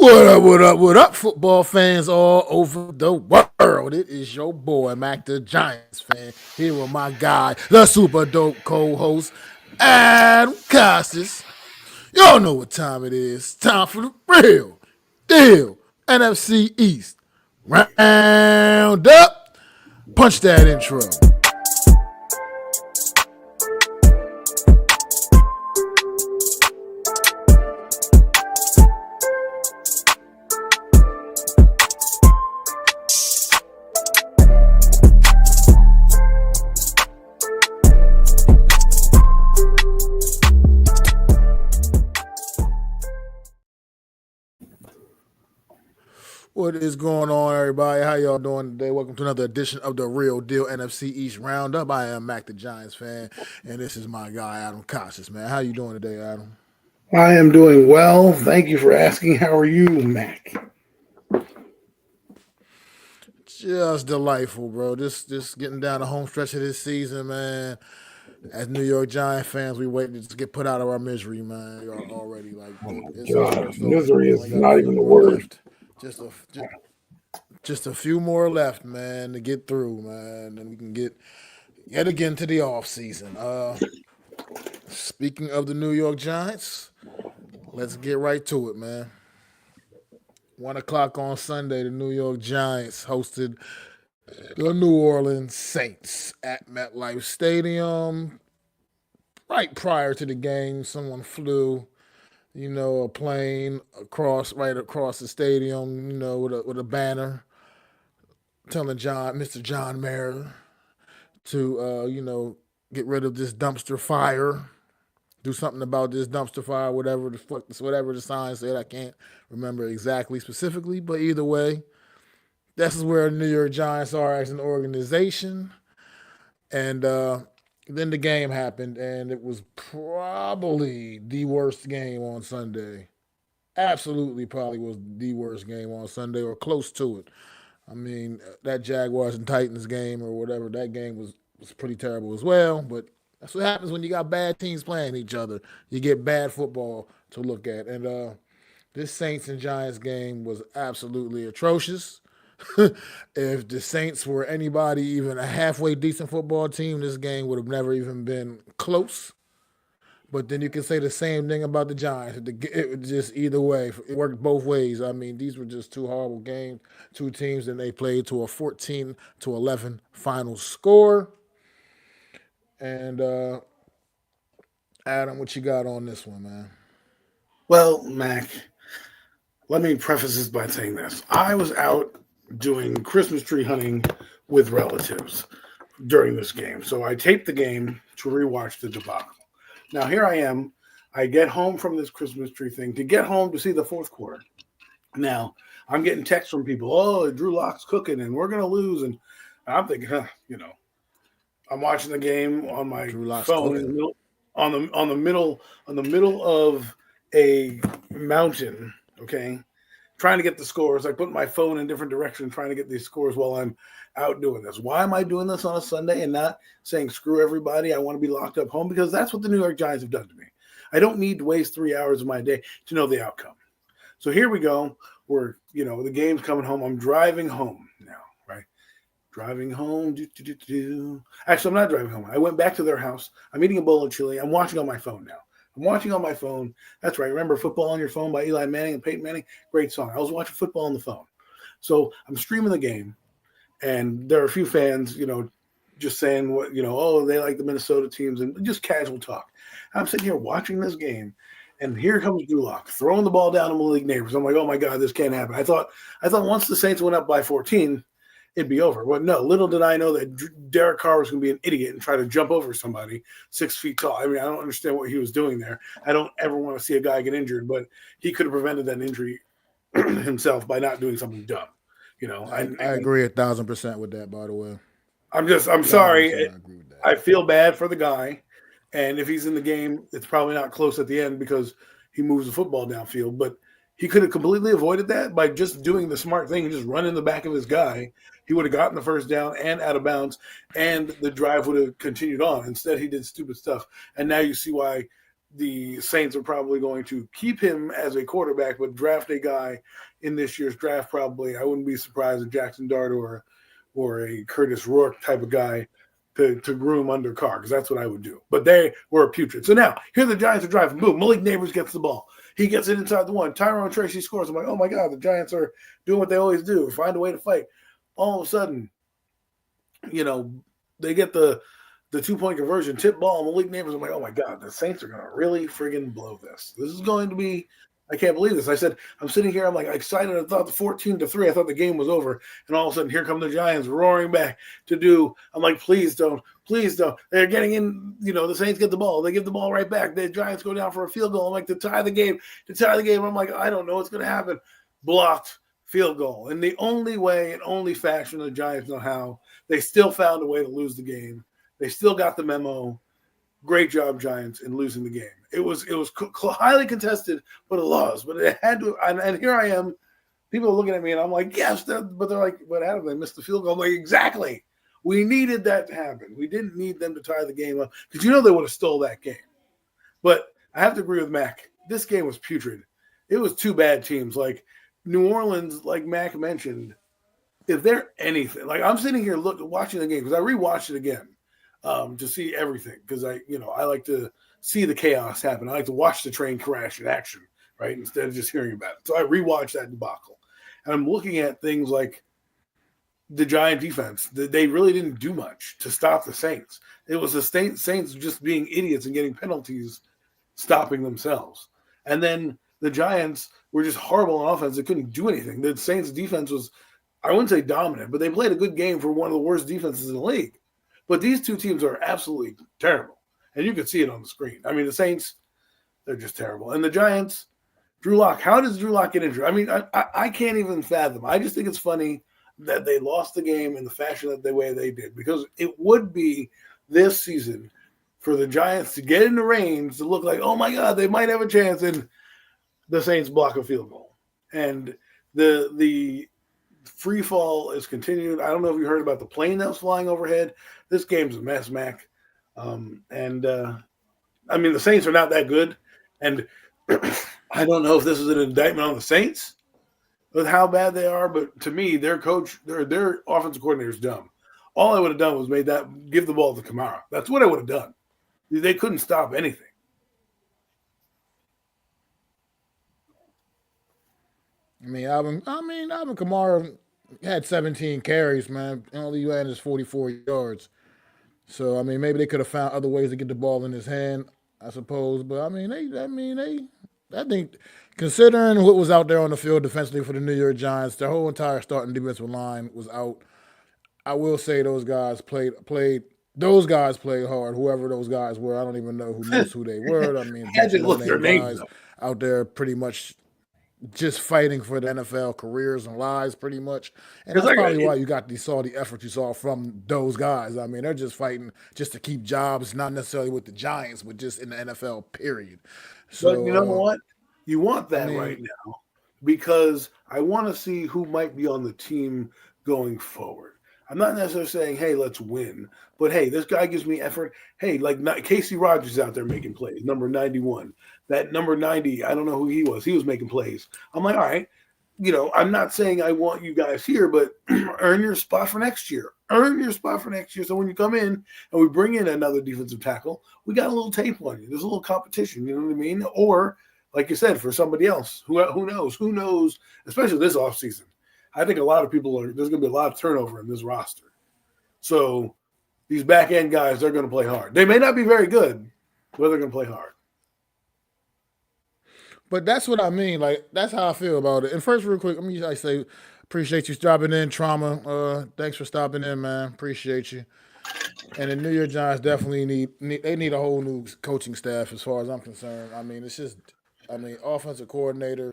What up, what up, what up, football fans all over the world? It is your boy, Mac the Giants fan, here with my guy, the super dope co-host, Adam Costas. Y'all know what time it is. Time for the real deal NFC East. Round up. Punch that intro. What is going on, everybody? How y'all doing today? Welcome to another edition of the Real Deal NFC East Roundup. I am Mac the Giants fan, and this is my guy Adam Costas, man. How you doing today, Adam? I am doing well. Thank you for asking. How are you, Mac? Just delightful, bro. Just getting down the home stretch of this season, man. As New York Giant fans, we wait to just get put out of our misery, man. You're already like Oh my it's over. God, So misery we is only got a not few even the more word. left. Just a just a few more left, man, to get through, man, and we can get yet again to the off season. Speaking of the New York Giants, let's get right to it, man. 1 o'clock on Sunday, the New York Giants hosted the New Orleans Saints at MetLife Stadium. Right prior to the game, someone flew, a plane right across the stadium, with a banner telling Mr. John Mayer to, get rid of this dumpster fire, do something about this dumpster fire, whatever the sign said. I can't remember exactly specifically, but either way, this is where the New York Giants are as an organization. And then the game happened, and it was probably the worst game on Sunday. Absolutely, probably was the worst game on Sunday, or close to it. I mean, that Jaguars and Titans game or whatever, that game was pretty terrible as well. But that's what happens when you got bad teams playing each other. You get bad football to look at. And this Saints and Giants game was absolutely atrocious. If the Saints were anybody even a halfway decent football team, this game would have never even been close. But then you can say the same thing about the Giants. It just either way, it worked both ways. I mean, these were just two horrible games, two teams, and they played to a 14-11 final score. And Adam, what you got on this one, man? Well, Mac, let me preface this by saying this. I was out doing Christmas tree hunting with relatives during this game. So I taped the game to rewatch the debacle. Now, here I am. I get home from this Christmas tree thing to get home to see the fourth quarter. Now, I'm getting texts from people, oh, Drew Lock's cooking and we're going to lose. And I'm thinking, I'm watching the game on my phone in the middle, on the middle of a mountain, okay? Trying to get the scores. I put my phone in different directions trying to get these scores while I'm out doing this. Why am I doing this on a Sunday and not saying screw everybody, I want to be locked up home? Because that's what the New York Giants have done to me. I don't need to waste 3 hours of my day to know the outcome. So here we go. The game's coming home. I'm driving home now, right? Driving home. Actually, I'm not driving home. I went back to their house. I'm eating a bowl of chili. I'm watching on my phone now. I'm watching on my phone. That's right. Remember Football on Your Phone by Eli Manning and Peyton Manning? Great song. I was watching football on the phone. So I'm streaming the game, and there are a few fans, just saying what, oh, they like the Minnesota teams and just casual talk. I'm sitting here watching this game, and here comes Drew Lock throwing the ball down to Malik Neighbors. I'm like, oh, my God, this can't happen. I thought once the Saints went up by 14, it'd be over. Well, no, little did I know that Derek Carr was going to be an idiot and try to jump over somebody 6 feet tall. I mean, I don't understand what he was doing there. I don't ever want to see a guy get injured, but he could have prevented that injury himself by not doing something dumb. I agree 1,000% with that, by the way. I'm sorry. I feel bad for the guy. And if he's in the game, it's probably not close at the end because he moves the football downfield. But he could have completely avoided that by just doing the smart thing and just running the back of his guy. He would have gotten the first down and out of bounds, and the drive would have continued on. Instead, he did stupid stuff. And now you see why the Saints are probably going to keep him as a quarterback, but draft a guy in this year's draft. Probably, I wouldn't be surprised if Jackson Dart or a Curtis Rourke type of guy to groom under Carr, because that's what I would do. But they were putrid. So now here the Giants are driving. Boom, Malik Neighbors gets the ball. He gets it inside the one. Tyrone Tracy scores. I'm like, oh my God, the Giants are doing what they always do, find a way to fight. All of a sudden, they get the 2-point conversion, tip ball, Malik Neighbors. I'm like, oh my God, the Saints are going to really friggin' blow this. This is going to be, I can't believe this. I said, I'm sitting here, I'm like excited. I thought the 14-3, I thought the game was over. And all of a sudden, here come the Giants roaring back to do, I'm like, please don't. They're getting in, the Saints get the ball. They give the ball right back. The Giants go down for a field goal. I'm like, to tie the game. I'm like, I don't know what's going to happen. Blocked field goal. And the only way and only fashion the Giants know how, they still found a way to lose the game. They still got the memo. Great job, Giants, in losing the game. It was highly contested, but it lost. But it had to. And here I am. People are looking at me, and I'm like, yes. But they're like, but Adam, they missed the field goal. I'm like, exactly. We needed that to happen. We didn't need them to tie the game up because they would have stole that game. But I have to agree with Mac. This game was putrid. It was two bad teams. Like New Orleans, like Mac mentioned, if they're anything, like I'm sitting here watching the game because I rewatched it again to see everything because I like to see the chaos happen. I like to watch the train crash in action, right, instead of just hearing about it. So I rewatched that debacle, and I'm looking at things like the Giant defense. They really didn't do much to stop the Saints. It was the Saints just being idiots and getting penalties, stopping themselves, and then the Giants were just horrible on offense. They couldn't do anything. The Saints defense was, I wouldn't say dominant, but they played a good game for one of the worst defenses in the league. But these two teams are absolutely terrible. And you can see it on the screen. I mean, the Saints, they're just terrible. And the Giants, Drew Lock, how does Drew Lock get injured? I mean, I can't even fathom. I just think it's funny that they lost the game in the fashion that the way they did. Because it would be this season for the Giants to get in the range to look like, oh my God, they might have a chance, and the Saints block a field goal. And the free fall is continued. I don't know if you heard about the plane that was flying overhead. This game's a mess, Mac. I mean, the Saints are not that good. And I don't know if this is an indictment on the Saints with how bad they are, but to me, their coach, their offensive coordinator is dumb. All I would have done was give the ball to Kamara. That's what I would have done. They couldn't stop anything. Alvin Kamara had 17 carries, man. Only you had is 44 yards. So maybe they could have found other ways to get the ball in his hand, I suppose. But I think considering what was out there on the field defensively for the New York Giants, their whole entire starting defensive line was out. I will say those guys played. Those guys played hard. Whoever those guys were, I don't even know who they were. I had to look their names guys out there pretty much just fighting for the NFL careers and lives, pretty much. And that's probably why you saw the effort you saw from those guys. They're just fighting just to keep jobs, not necessarily with the Giants, but just in the NFL, period. So but you know what? You want that right now because I want to see who might be on the team going forward. I'm not necessarily saying, hey, let's win. But, hey, this guy gives me effort. Hey, like Casey Rogers is out there making plays, number 91. That number 90, I don't know who he was. He was making plays. I'm like, all right, I'm not saying I want you guys here, but earn your spot for next year. Earn your spot for next year. So when you come in and we bring in another defensive tackle, we got a little tape on you. There's a little competition, you know what I mean? Or, like you said, for somebody else. Who knows? Who knows, especially this offseason. I think a lot of people there's going to be a lot of turnover in this roster. So these back end guys, they're going to play hard. They may not be very good, but they're going to play hard. But that's what I mean. Like, that's how I feel about it. And first, real quick, I say, appreciate you stopping in, Trauma. Thanks for stopping in, man. Appreciate you. And the New York Giants definitely need a whole new coaching staff as far as I'm concerned. It's just, offensive coordinator.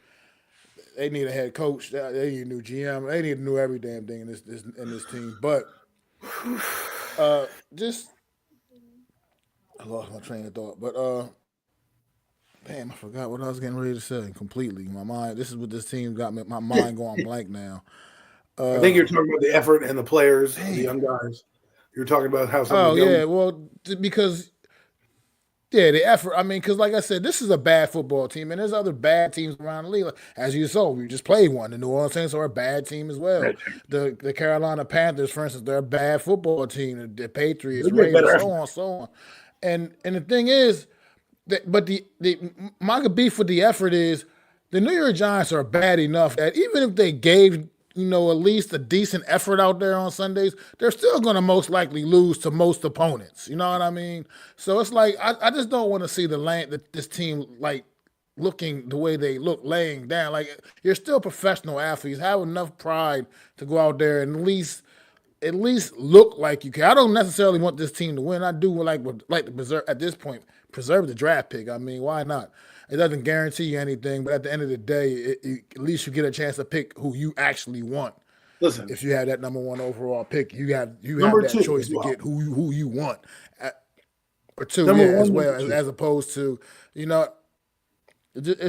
They need a head coach. They need a new GM. They need to know every damn thing in this team. But I lost my train of thought. But damn, I forgot what I was getting ready to say completely. My mind. This is what this team got me. My mind going blank now. I think you're talking about the effort and the players, the young guys. You're talking about how. Well, because Yeah, the effort. I mean, because like I said, this is a bad football team, and there's other bad teams around the league. Like, as you saw, we just played one. The New Orleans Saints are a bad team as well. Bad team. The Carolina Panthers, for instance, they're a bad football team. The They Patriots, get better Ravens, effort. so on. And the thing is, but the my beef with the effort is the New York Giants are bad enough that even if they gave at least a decent effort out there on Sundays, they're still going to most likely lose to most opponents. You know what I mean? So it's like I just don't want to see this team like looking the way they look laying down. Like you're still professional athletes. Have enough pride to go out there and at least look like you can. I don't necessarily want this team to win. I do like to preserve at this point preserve the draft pick. I mean, why not? It doesn't guarantee you anything, but at the end of the day, at least you get a chance to pick who you actually want. Listen, If you have that number one overall pick, you have number that two choice as to well. get who you want, or two, Number yeah, one, as number well two. as opposed to you know.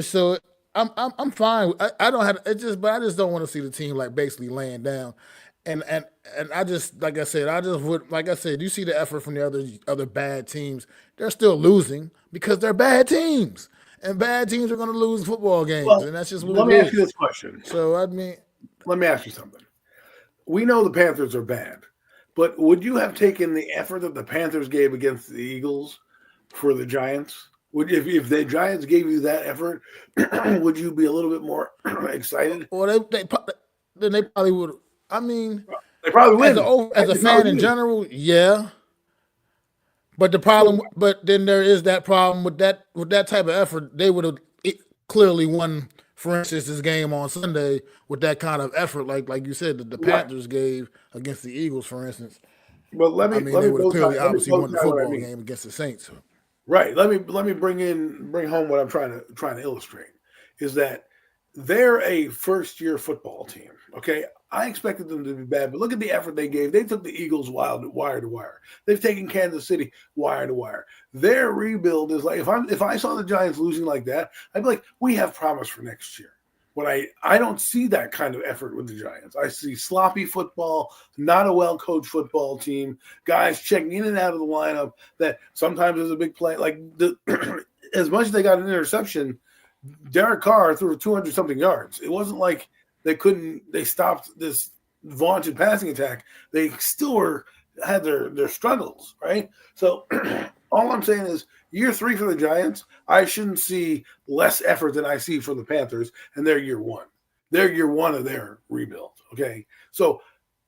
So I'm fine. I don't have it just, but I just don't want to see the team like basically laying down, and I just like I said, I just would like I said, you see the effort from the other bad teams. They're still losing because they're bad teams, and bad teams are going to lose football games, Well, and that's just what let it me ask you is. this question. So I mean, Let me ask you something. We know the Panthers are bad, but would you have taken the effort that the Panthers gave against the Eagles for the Giants? Would if the Giants gave you that effort, would you be a little bit more excited? or then they probably would. I mean, They probably as win. as a They fan probably in win. general, yeah. So, But then there is that problem with that type of effort. They would have clearly won, for instance, this game on Sunday with that kind of effort, like you said, that the right. Panthers gave against the Eagles, for instance. But let I me mean, let they me would have clearly, let me obviously, close won the down what I football mean. game against the Saints. Right. Let me bring home what I'm trying to illustrate is that they're a first year football team. Okay. I expected them to be bad, but look at the effort they gave. They took the Eagles wire to wire. They've taken Kansas City wire to wire. Their rebuild is like if I saw the Giants losing like that, I'd be like, we have promise for next year. When I don't see that kind of effort with the Giants. I see sloppy football, not a well coached football team, guys checking in and out of the lineup that sometimes is a big play. Like as much as they got an interception, Derek Carr threw 200 something yards. It wasn't like they stopped this vaunted passing attack. They still had their struggles, right? So all I'm saying is year 3 for the Giants, I shouldn't see less effort than I see for the Panthers, and they're year 1. They're year 1 of their rebuild. Okay. So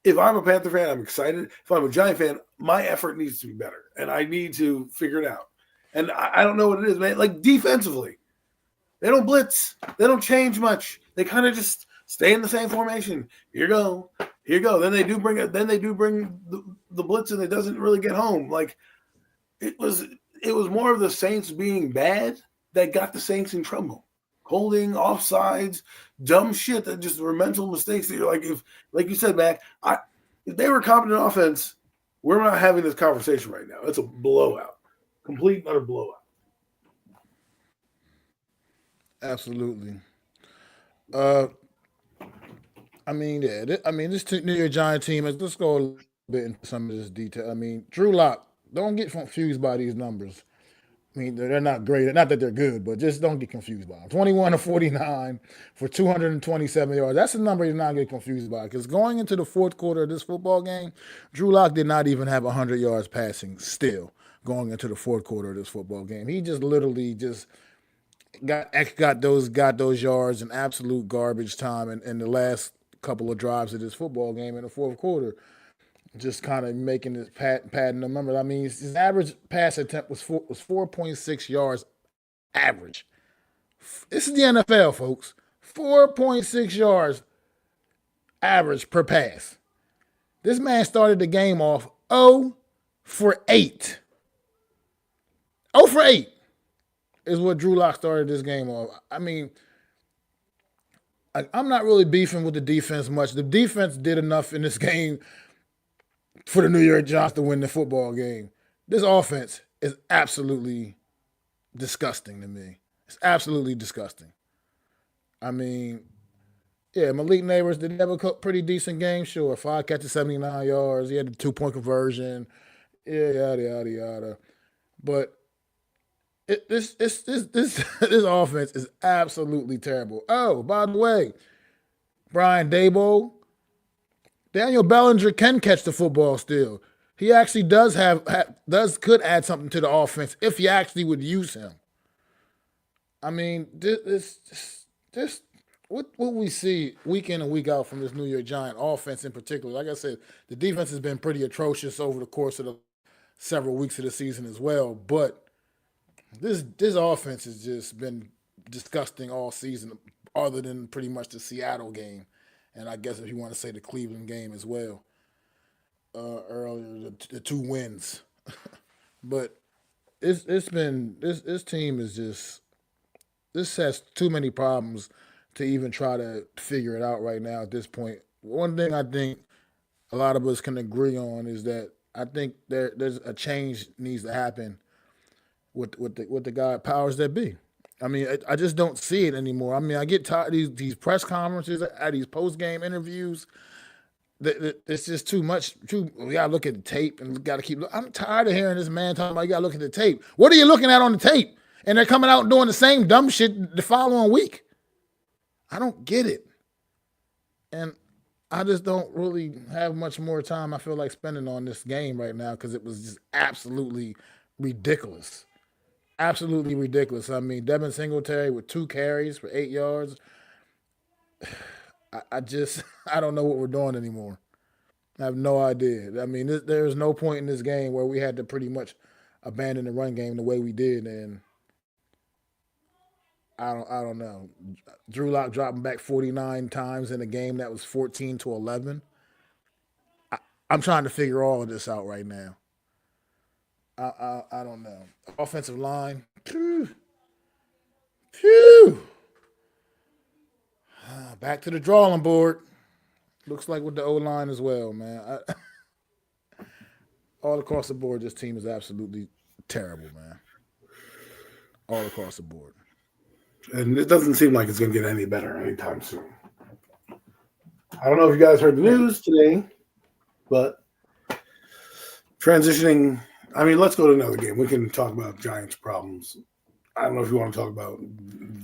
if I'm a Panther fan, I'm excited. If I'm a Giant fan, my effort needs to be better, and I need to figure it out. And I don't know what it is, man. Like defensively, they don't blitz. They don't change much. They kind of just stay in the same formation. Here go, here go. Then they do bring it. Then they do bring the blitz, and it doesn't really get home. Like it was more of the Saints being bad that got the Saints in trouble. Holding offsides, dumb shit that just were mental mistakes that you're like, if like you said, Mac, if they were competent offense, we're not having this conversation right now. It's a blowout, complete and utter blowout. Absolutely. Uh, I mean, yeah. This New York Giant team. Let's go a little bit into some of this detail. I mean, Drew Lock. Don't get confused by these numbers. I mean, they're not great. Not that they're good, but just don't get confused by them. 21 to 49 for 227 yards. That's a number you're not get confused by. Because going into the fourth quarter of this football game, Drew Lock did not even have 100 yards passing still going into the fourth quarter of this football game. He just literally just got those yards in absolute garbage time in the last couple of drives of this football game in the fourth quarter. Just kind of making this padding the numbers. I mean, his average pass attempt was 4.6 yards average. This is the NFL, folks. 4.6 yards average per pass. This man started the game off 0 for 8. 0 for 8 is what Drew Lock started this game off. I mean, I'm not really beefing with the defense much. The defense did enough in this game for the New York Giants to win the football game. This offense is absolutely disgusting to me. It's absolutely disgusting. I mean, yeah, Malik Neighbors did have a pretty decent game, sure. 5 catches, 79 yards. He had a 2-point conversion. Yeah, yada, yada, yada. But This offense is absolutely terrible. Oh, by the way, Brian Dable, Daniel Bellinger can catch the football still. He actually does could add something to the offense if you actually would use him. I mean, this what we see week in and week out from this New York Giant offense in particular. Like I said, the defense has been pretty atrocious over the course of the several weeks of the season as well. But this offense has just been disgusting all season, other than pretty much the Seattle game, and I guess if you want to say the Cleveland game as well earlier, the two wins. But it's been this team is just this has too many problems to even try to figure it out right now at this point. One thing I think a lot of us can agree on is that I think there's a change needs to happen with the guy powers that be. I mean, I just don't see it anymore. I mean, I get tired of these press conferences, at these post game interviews. It's just too much. We gotta look at the tape and gotta keep. I'm tired of hearing this man talking about you gotta look at the tape. What are you looking at on the tape? And they're coming out and doing the same dumb shit the following week. I don't get it, and I just don't really have much more time. I feel like spending on this game right now because it was just absolutely ridiculous. Absolutely ridiculous. I mean, Devin Singletary with 2 carries for 8 yards. I just I don't know what we're doing anymore. I have no idea. I mean, there's no point in this game where we had to pretty much abandon the run game the way we did, and I don't know. Drew Lock dropping back 49 times in a game that was 14-11. I'm trying to figure all of this out right now. I don't know. Offensive line. Phew, phew. Back to the drawing board. Looks like with the O line as well, man. All across the board, this team is absolutely terrible, man. All across the board. And it doesn't seem like it's going to get any better anytime soon. I don't know if you guys heard the news today, but transitioning. I mean, let's go to another game. We can talk about Giants' problems. I don't know if you want to talk about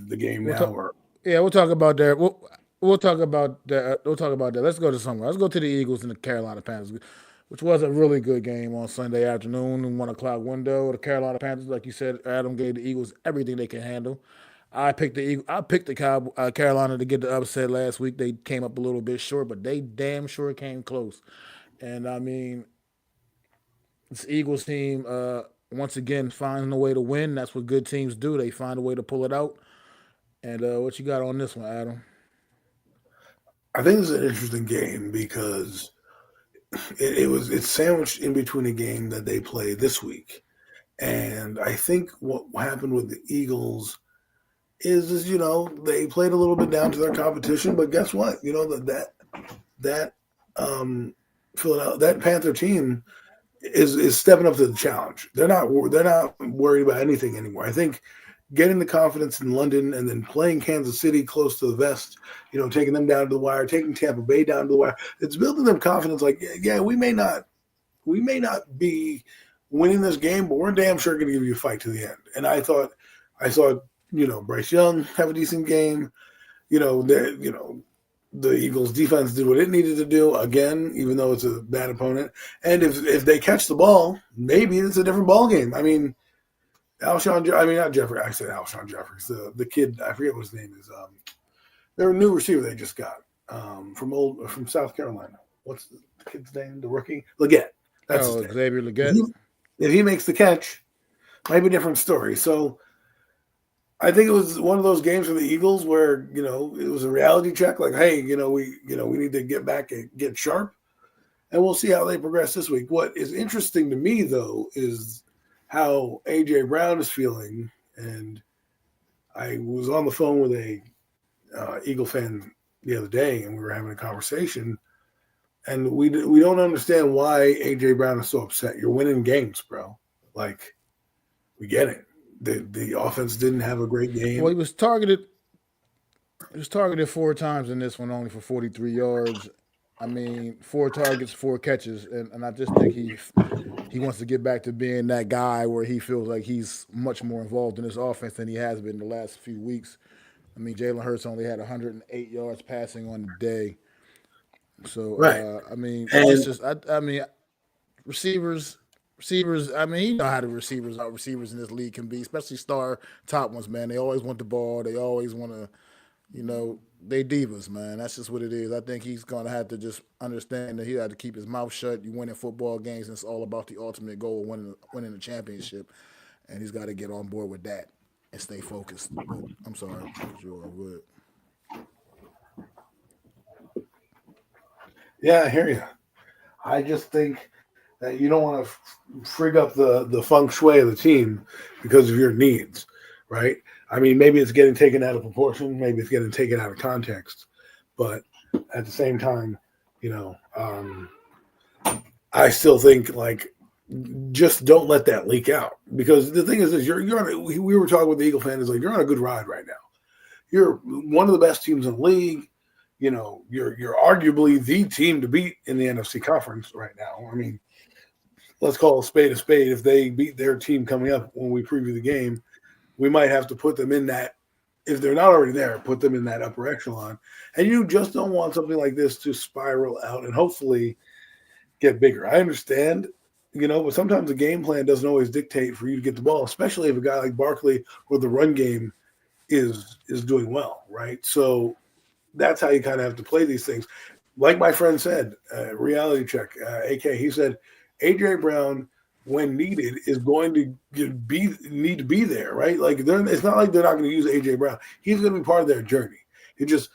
the game We'll now talk. or Yeah, we'll talk about that. We'll talk about that. We'll talk about that. Let's go to somewhere. Let's go to the Eagles and the Carolina Panthers, which was a really good game on Sunday afternoon in 1 o'clock window. The Carolina Panthers, like you said, Adam gave the Eagles everything they can handle. I picked the Carolina to get the upset last week. They came up a little bit short, but they damn sure came close. And I mean, this Eagles team once again finding a way to win. That's what good teams do. They find a way to pull it out. And what you got on this one, Adam? I think it's an interesting game because it's sandwiched in between a game that they play this week. And I think what happened with the Eagles is they played a little bit down to their competition, but guess what? That Philadelphia, that Panther team is stepping up to the challenge. They're not worried about anything anymore. I think getting the confidence in London and then playing Kansas City close to the vest, taking them down to the wire, taking Tampa Bay down to the wire, it's building them confidence. Like, yeah, we may not be winning this game, but we're damn sure going to give you a fight to the end. And I saw Bryce Young have a decent game. The Eagles defense did what it needed to do again, even though it's a bad opponent. And if they catch the ball, maybe it's a different ball game. I mean, not Jeffrey. I said Alshon Jeffries. The kid, I forget what his name is. They're a new receiver they just got from South Carolina. What's the kid's name? The rookie Leggett. That's his Oh, name. Xavier Leggett. If he makes the catch, might be a different story. So I think it was one of those games for the Eagles where it was a reality check. Like, hey, we need to get back and get sharp, and we'll see how they progress this week. What is interesting to me though is how AJ Brown is feeling, and I was on the phone with a Eagle fan the other day, and we were having a conversation, and we don't understand why AJ Brown is so upset. You're winning games, bro. Like, we get it. The offense didn't have a great game. Well, he was targeted. He was targeted 4 times in this one, only for 43 yards. I mean, 4 targets, 4 catches, and I just think he wants to get back to being that guy where he feels like he's much more involved in this offense than he has been the last few weeks. I mean, Jalen Hurts only had 108 yards passing on the day. So, Right. I mean, And I mean, receivers, receivers. I mean, you know how the receivers in this league can be, especially star top ones. Man, they always want the ball. They always want to, they divas, man. That's just what it is. I think he's gonna have to just understand that he had to keep his mouth shut. You winning football games, and it's all about the ultimate goal, winning the championship, and he's got to get on board with that and stay focused. But I'm sorry, sure, good. yeah, I hear you. I just think that you don't want to frig up the feng shui of the team because of your needs, right? I mean, maybe it's getting taken out of proportion, maybe it's getting taken out of context, but at the same time, you know, I still think like just don't let that leak out because the thing is you're on a, we were talking with the Eagle fan is like you're on a good ride right now. You're one of the best teams in the league. You know, you're arguably the team to beat in the NFC conference right now. I mean, let's call a spade a spade. If they beat their team coming up when we preview the game, we might have to put them in that. If they're not already there, put them in that upper echelon. And you just don't want something like this to spiral out and hopefully get bigger. I understand, but sometimes the game plan doesn't always dictate for you to get the ball, especially if a guy like Barkley or the run game is doing well, right? So that's how you kind of have to play these things. Like my friend said, reality check, AK, he said AJ Brown, when needed, is going to need to be there, right? Like it's not like they're not going to use AJ Brown. He's going to be part of their journey. You just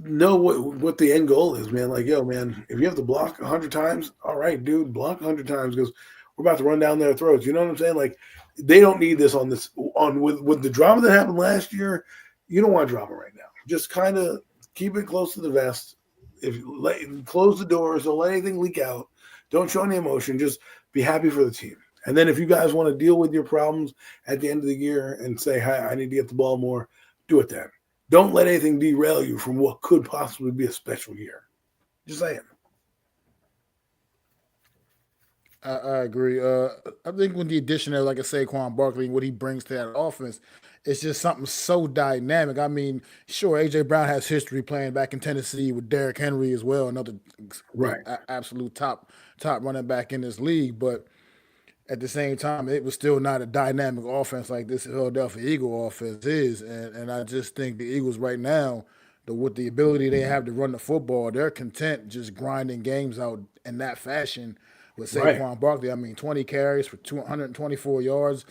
know what the end goal is, man. Like, yo, man, if you have to block 100 times, all right, dude, block 100 times because we're about to run down their throats. You know what I'm saying? Like, they don't need this with the drama that happened last year. You don't want drama right now. Just kind of keep it close to the vest. Close the doors, don't let anything leak out. Don't show any emotion. Just be happy for the team. And then if you guys want to deal with your problems at the end of the year and say, "Hi, I need to get the ball more," do it then. Don't let anything derail you from what could possibly be a special year. Just saying. I agree. I think with the addition of like a Saquon Barkley, what he brings to that offense, it's just something so dynamic. I mean, sure, AJ Brown has history playing back in Tennessee with Derrick Henry as well, another Right. absolute top running back in this league. But at the same time, it was still not a dynamic offense like this Philadelphia Eagle offense is. And I just think the Eagles right now, with the ability they have to run the football, they're content just grinding games out in that fashion with Right. Saquon Barkley. I mean, 20 carries for 224 yards,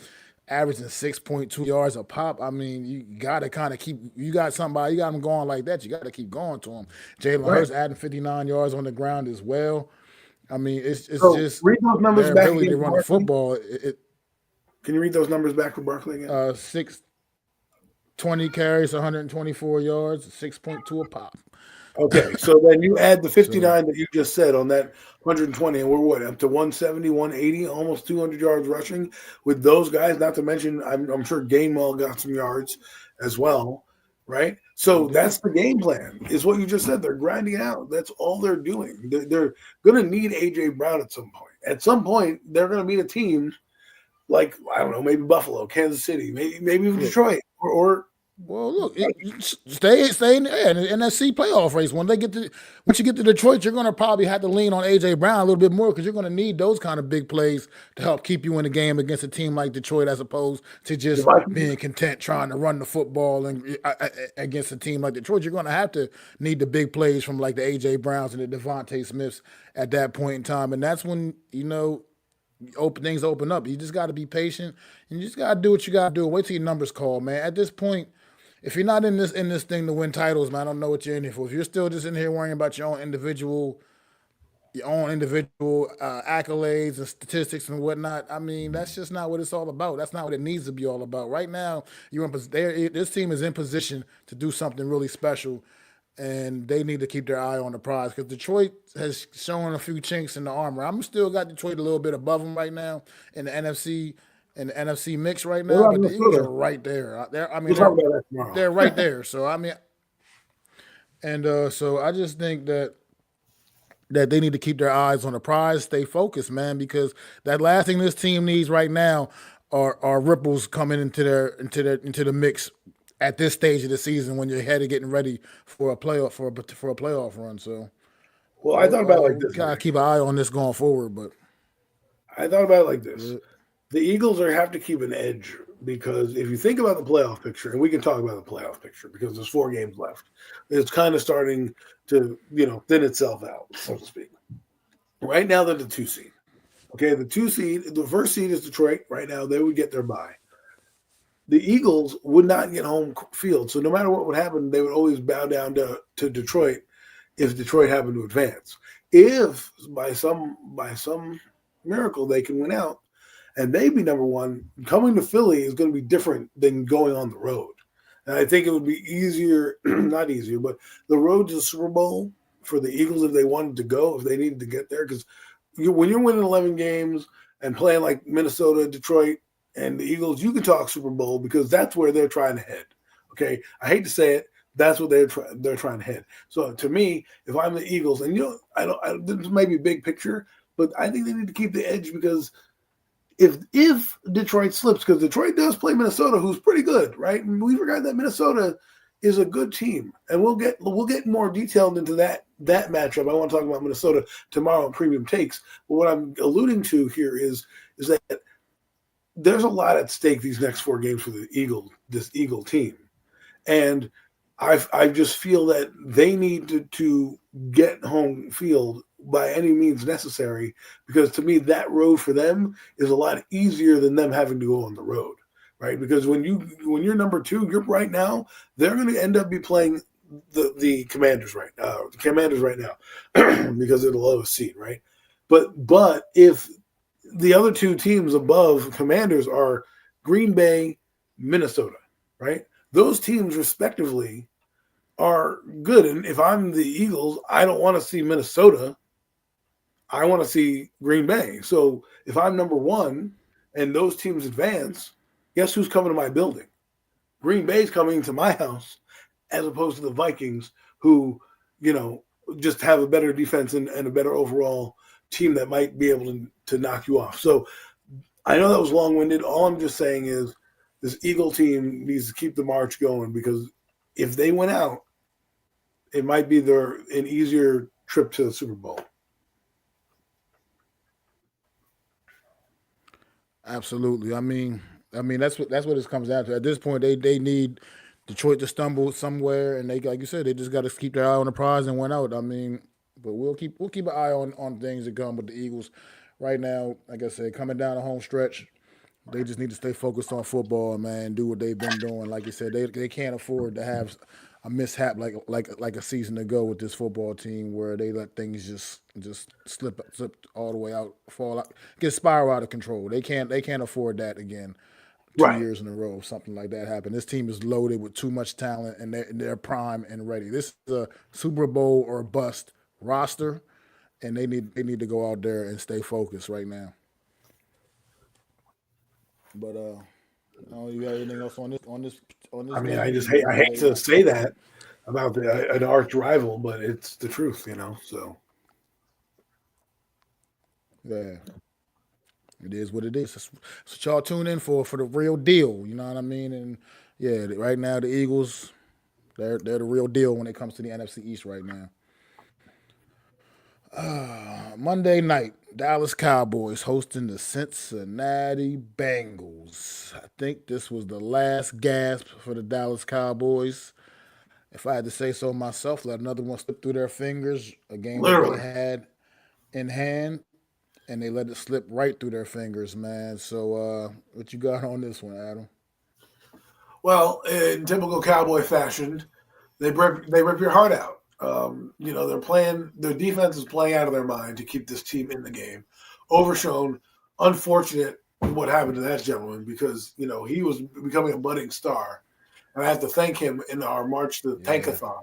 averaging 6.2 yards a pop. I mean, you got to kind of keep, you got somebody, you got them going like that. You got to keep going to them. Jalen Right. Hurts adding 59 yards on the ground as well. I mean, it's So just read those numbers their back ability again to for run the Barkley. football. Can you read those numbers back for Barkley again? 620 carries, 124 yards, 6.2 a pop. Okay, so then you add the So 59 that you just said on that 120, and we're what, up to 170, 180, almost 200 yards rushing with those guys. Not to mention, I'm sure Gainwell got some yards as well, right? he So did. that's the game plan, is what you just said. They're grinding out. That's all they're doing. They're going to need AJ Brown at some point. At some point, they're going to meet a team like I don't know, maybe Buffalo, Kansas City, maybe even Look, Detroit, or well, look, stay in the NFC playoff race. Once you get to Detroit, you're going to probably have to lean on AJ Brown a little bit more because you're going to need those kind of big plays to help keep you in the game against a team like Detroit, as opposed to the just Vikings. being content trying to run the football and against a team like Detroit. You're going to have to need the big plays from like the AJ Browns and the Devontae Smiths at that point in time, and that's when things open up. You just got to be patient and you just got to do what you got to do. Wait till your numbers call, man. At this point, if you're not in this thing to win titles, man, I don't know what you're in here for. If you're still just in here worrying about your own individual accolades and statistics and whatnot, I mean, that's just not what it's all about. That's not what it needs to be all about. Right now, this team is in position to do something really special, and they need to keep their eye on the prize because Detroit has shown a few chinks in the armor. I'm still got Detroit a little bit above them right now in the NFC mix right What now, about but the Eagles Minnesota? are right there. I mean, We'll talk about that tomorrow. they're right there. So I mean, And so I just think that they need to keep their eyes on the prize, stay focused, man, because that last thing this team needs right now are ripples coming into the mix at this stage of the season when you're headed getting ready for a playoff for a playoff run. So Well, I thought about it like this, gotta Mac. keep an eye on this going forward. But I thought about it like this. uh, The Eagles are have to keep an edge because if you think about the playoff picture, and we can talk about the playoff picture because there's 4 games left, it's kind of starting to thin itself out, so to speak. Right now, they're the 2 seed. Okay, the first seed is Detroit. Right now, they would get their bye. The Eagles would not get home field, so no matter what would happen, they would always bow down to Detroit if Detroit happened to advance. If by some miracle they can win out and they be number one, coming to Philly is going to be different than going on the road. And I think it would be easier, not easier, but the road to the Super Bowl for the Eagles if they wanted to go, if they needed to get there. Because when you're winning 11 games and playing like Minnesota, Detroit, and the Eagles, you can talk Super Bowl because that's where they're trying to head. Okay, I hate to say it, that's what they're trying to head. So to me, if I'm the Eagles, and this may be big picture, but I think they need to keep the edge because if Detroit slips, because Detroit does play Minnesota, who's pretty good, right? And we forgot that Minnesota is a good team, and we'll get more detailed into that matchup. I want to talk about Minnesota tomorrow on Premium Takes. But what I'm alluding to here is that there's a lot at stake these next 4 games for this Eagle team, and I just feel that they need to get home field by any means necessary because to me that road for them is a lot easier than them having to go on the road, right? Because when you're number 2, you're right now they're going to end up be playing the Commanders right now because of the lowest seed, right? But if the other 2 teams above Commanders are Green Bay, Minnesota, right? Those teams respectively are good. And if I'm the Eagles, I don't want to see Minnesota. I want to see Green Bay. So if I'm number 1 and those teams advance, guess who's coming to my building? Green Bay's coming to my house as opposed to the Vikings who, just have a better defense and a better overall team that might be able to knock you off. So I know that was long-winded. All I'm just saying is this Eagle team needs to keep the march going because if they win out, it might be an easier trip to the Super Bowl. absolutely. I mean that's what it comes down to. At this point, they need Detroit to stumble somewhere, and they like you said, they just got to keep their eye on the prize and win out. I mean, but we'll keep an eye on things that come with the Eagles. Right now, like I said, coming down the home stretch, they just need to stay focused on football, man. Do what they've been doing. Like you said, they can't afford to have a mishap like a season ago with this football team where they let things just slip all the way out, fall out, get spiral out of control. They can't afford that again. Two Right. years in a row, something like that happened. This team is loaded with too much talent, and they're prime and ready. This is a Super Bowl or bust roster, and they need to go out there and stay focused right now. But you got anything else on this I mean, I game? just You hate got I hate anybody to else? say that about an arch rival, but it's the truth. So Yeah, it is what it is. That's what y'all tune in for the real deal. You know what I mean? And yeah, right now the Eagles, they're the real deal when it comes to the NFC East right now. Monday night, Dallas Cowboys hosting the Cincinnati Bengals. I think this was the last gasp for the Dallas Cowboys. If I had to say so myself, let another one slip through their fingers. A game that they literally. had in hand, and they let it slip right through their fingers, man. So, what you got on this one, Adam? Well, in typical cowboy fashion, they rip your heart out. They're playing. Their defense is playing out of their mind to keep this team in the game. Overshown, unfortunate what happened to that gentleman because he was becoming a budding star, and I have to thank him in our March to the Yeah, Tankathon.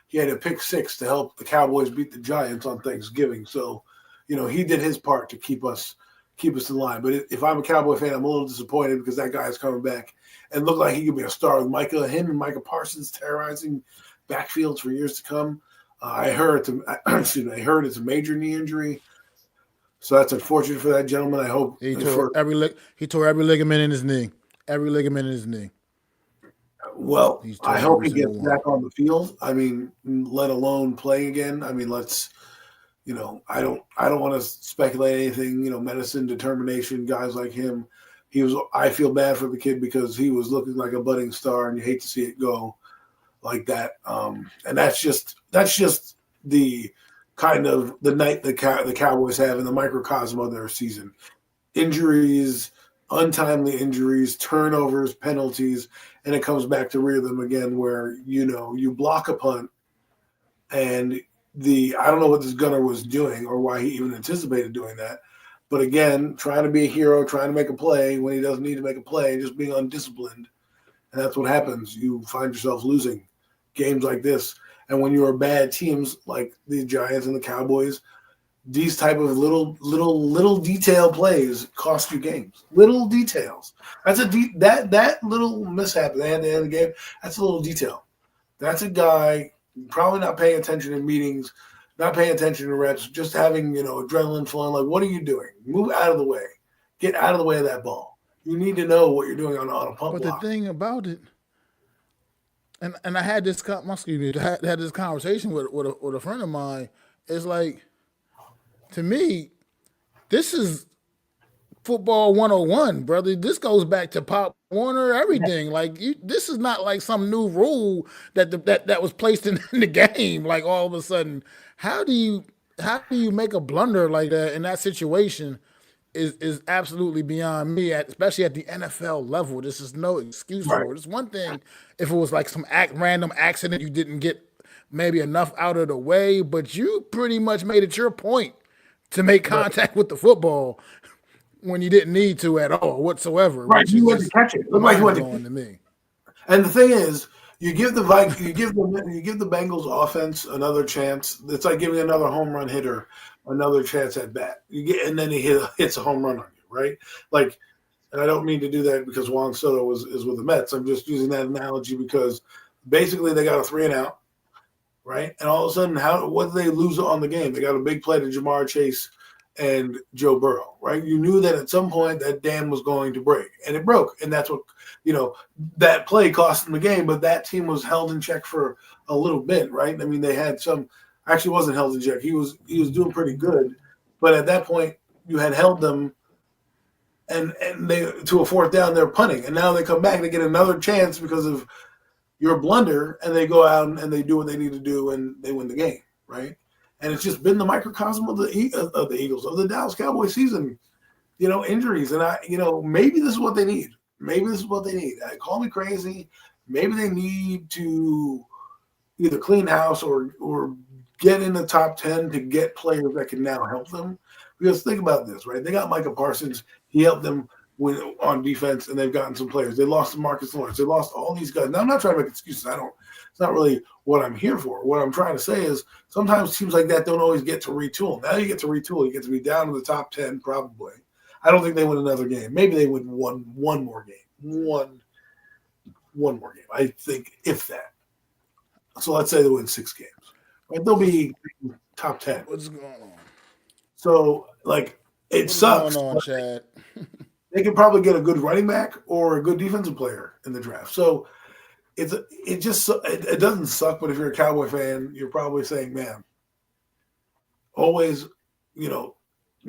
He had a pick six to help the Cowboys beat the Giants on Thanksgiving. So, he did his part to keep us in line. But if I'm a Cowboy fan, I'm a little disappointed because that guy is coming back and looked like he could be a star with him and Micah Parsons terrorizing backfields for years to come. I heard excuse me, I heard it's a major knee injury, so that's unfortunate for that gentleman. I hope for He tore every ligament in his knee. Every ligament in his knee. well, He's I tore hope every he single gets one. back on the field. I mean, let alone play again. I mean, let's I don't want to speculate anything. Medicine, determination, guys like him. I feel bad for the kid because he was looking like a budding star, and you hate to see it go like that. And that's just the kind of the night the Cowboys have in the microcosm of their season. Injuries, untimely injuries, turnovers, penalties, and it comes back to rear them again where you block a punt and I don't know what this gunner was doing or why he even anticipated doing that. But again, trying to be a hero, trying to make a play when he doesn't need to make a play, just being undisciplined. And that's what happens. You find yourself losing games like this. And when you're bad teams like the Giants and the Cowboys, these type of little detail plays cost you games. Little details. That's that little mishap at the end of the game. That's a little detail. That's a guy probably not paying attention in meetings, not paying attention to reps, just having adrenaline flowing. Like, what are you doing? Move out of the way. Get out of the way of that ball. You need to know what you're doing on a pump But the block. thing about it, and I had this excuse me, had this conversation with a friend of mine. It's like, to me, this is football 101, brother. This goes back to Pop Warner, everything. Like, this is not like some new rule that was placed in the game. Like, all of a sudden, how do you make a blunder like that in that situation? Is absolutely beyond me, especially at the NFL level. This is no excuse Right. for it. It's one thing if it was like some random accident you didn't get maybe enough out of the way, but you pretty much made it your point to make Right. contact with the football when you didn't need to at all whatsoever, Right. which You is went to just catch it. It looked like you mind went to blowing to me. And the thing is, you give the Bengals offense another chance. It's like giving another home run hitter another chance at bat. And then hits a home run on you, right? Like, and I don't mean to do that because Juan Soto is with the Mets. I'm just using that analogy because basically they got a 3-and-out, right? And all of a sudden, what did they lose on the game? They got a big play to Jamar Chase and Joe Burrow, right? You knew that at some point that dam was going to break, and it broke. And that's what, that play cost them the game, but that team was held in check for a little bit, right? I mean, they had actually wasn't held in check. He was doing pretty good, but at that point, you had held them and they to a fourth down, they're punting. And now they come back and they get another chance because of your blunder, and they go out and they do what they need to do and they win the game, right? And it's just been the microcosm of the Eagles, of the Dallas Cowboys season, injuries. And maybe this is what they need. Maybe this is what they need. Call me crazy. Maybe they need to either clean house or get in the top 10 to get players that can now help them. Because think about this, right? They got Micah Parsons. He helped them win on defense, and they've gotten some players. They lost to Marcus Lawrence. They lost all these guys. Now, I'm not trying to make excuses. It's not really what I'm here for. What I'm trying to say is sometimes teams like that don't always get to retool. Now you get to retool. You get to be down to the top 10 probably. I don't think they win another game. Maybe they win one more game. One more game. I think, if that. So let's say they win 6 games. Right? They'll be top 10. What's going on? So, like, it What's sucks. going on, Chad? They could probably get a good running back or a good defensive player in the draft. So it doesn't suck. But if you're a Cowboy fan, you're probably saying, man, always, you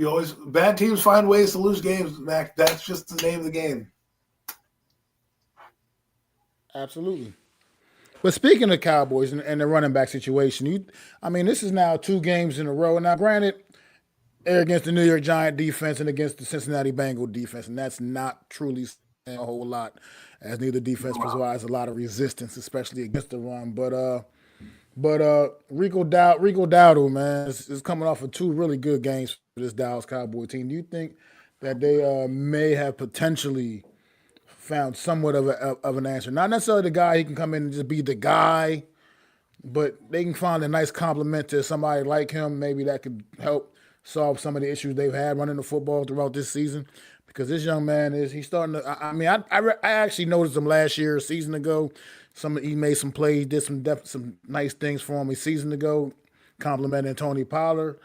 always, bad teams find ways to lose games, Mac. That's just the name of the game. Absolutely. But speaking of Cowboys and the running back situation, this is now 2 games in a row. Now, granted, they're against the New York Giant defense and against the Cincinnati Bengal defense, and that's not truly saying a whole lot, as neither defense provides a lot of resistance, especially against the run. But Rico Dowdle, man, is coming off of 2 really good games for this Dallas Cowboy team. Do you think that they may have potentially found somewhat of an answer? Not necessarily the guy he can come in and just be the guy, but they can find a nice compliment to somebody like him. Maybe that could help solve some of the issues they've had running the football throughout this season. Because this young man he's starting to. I actually noticed him last year, a season ago. he made some plays, did some nice things for him a season ago, complimenting Tony Pollard.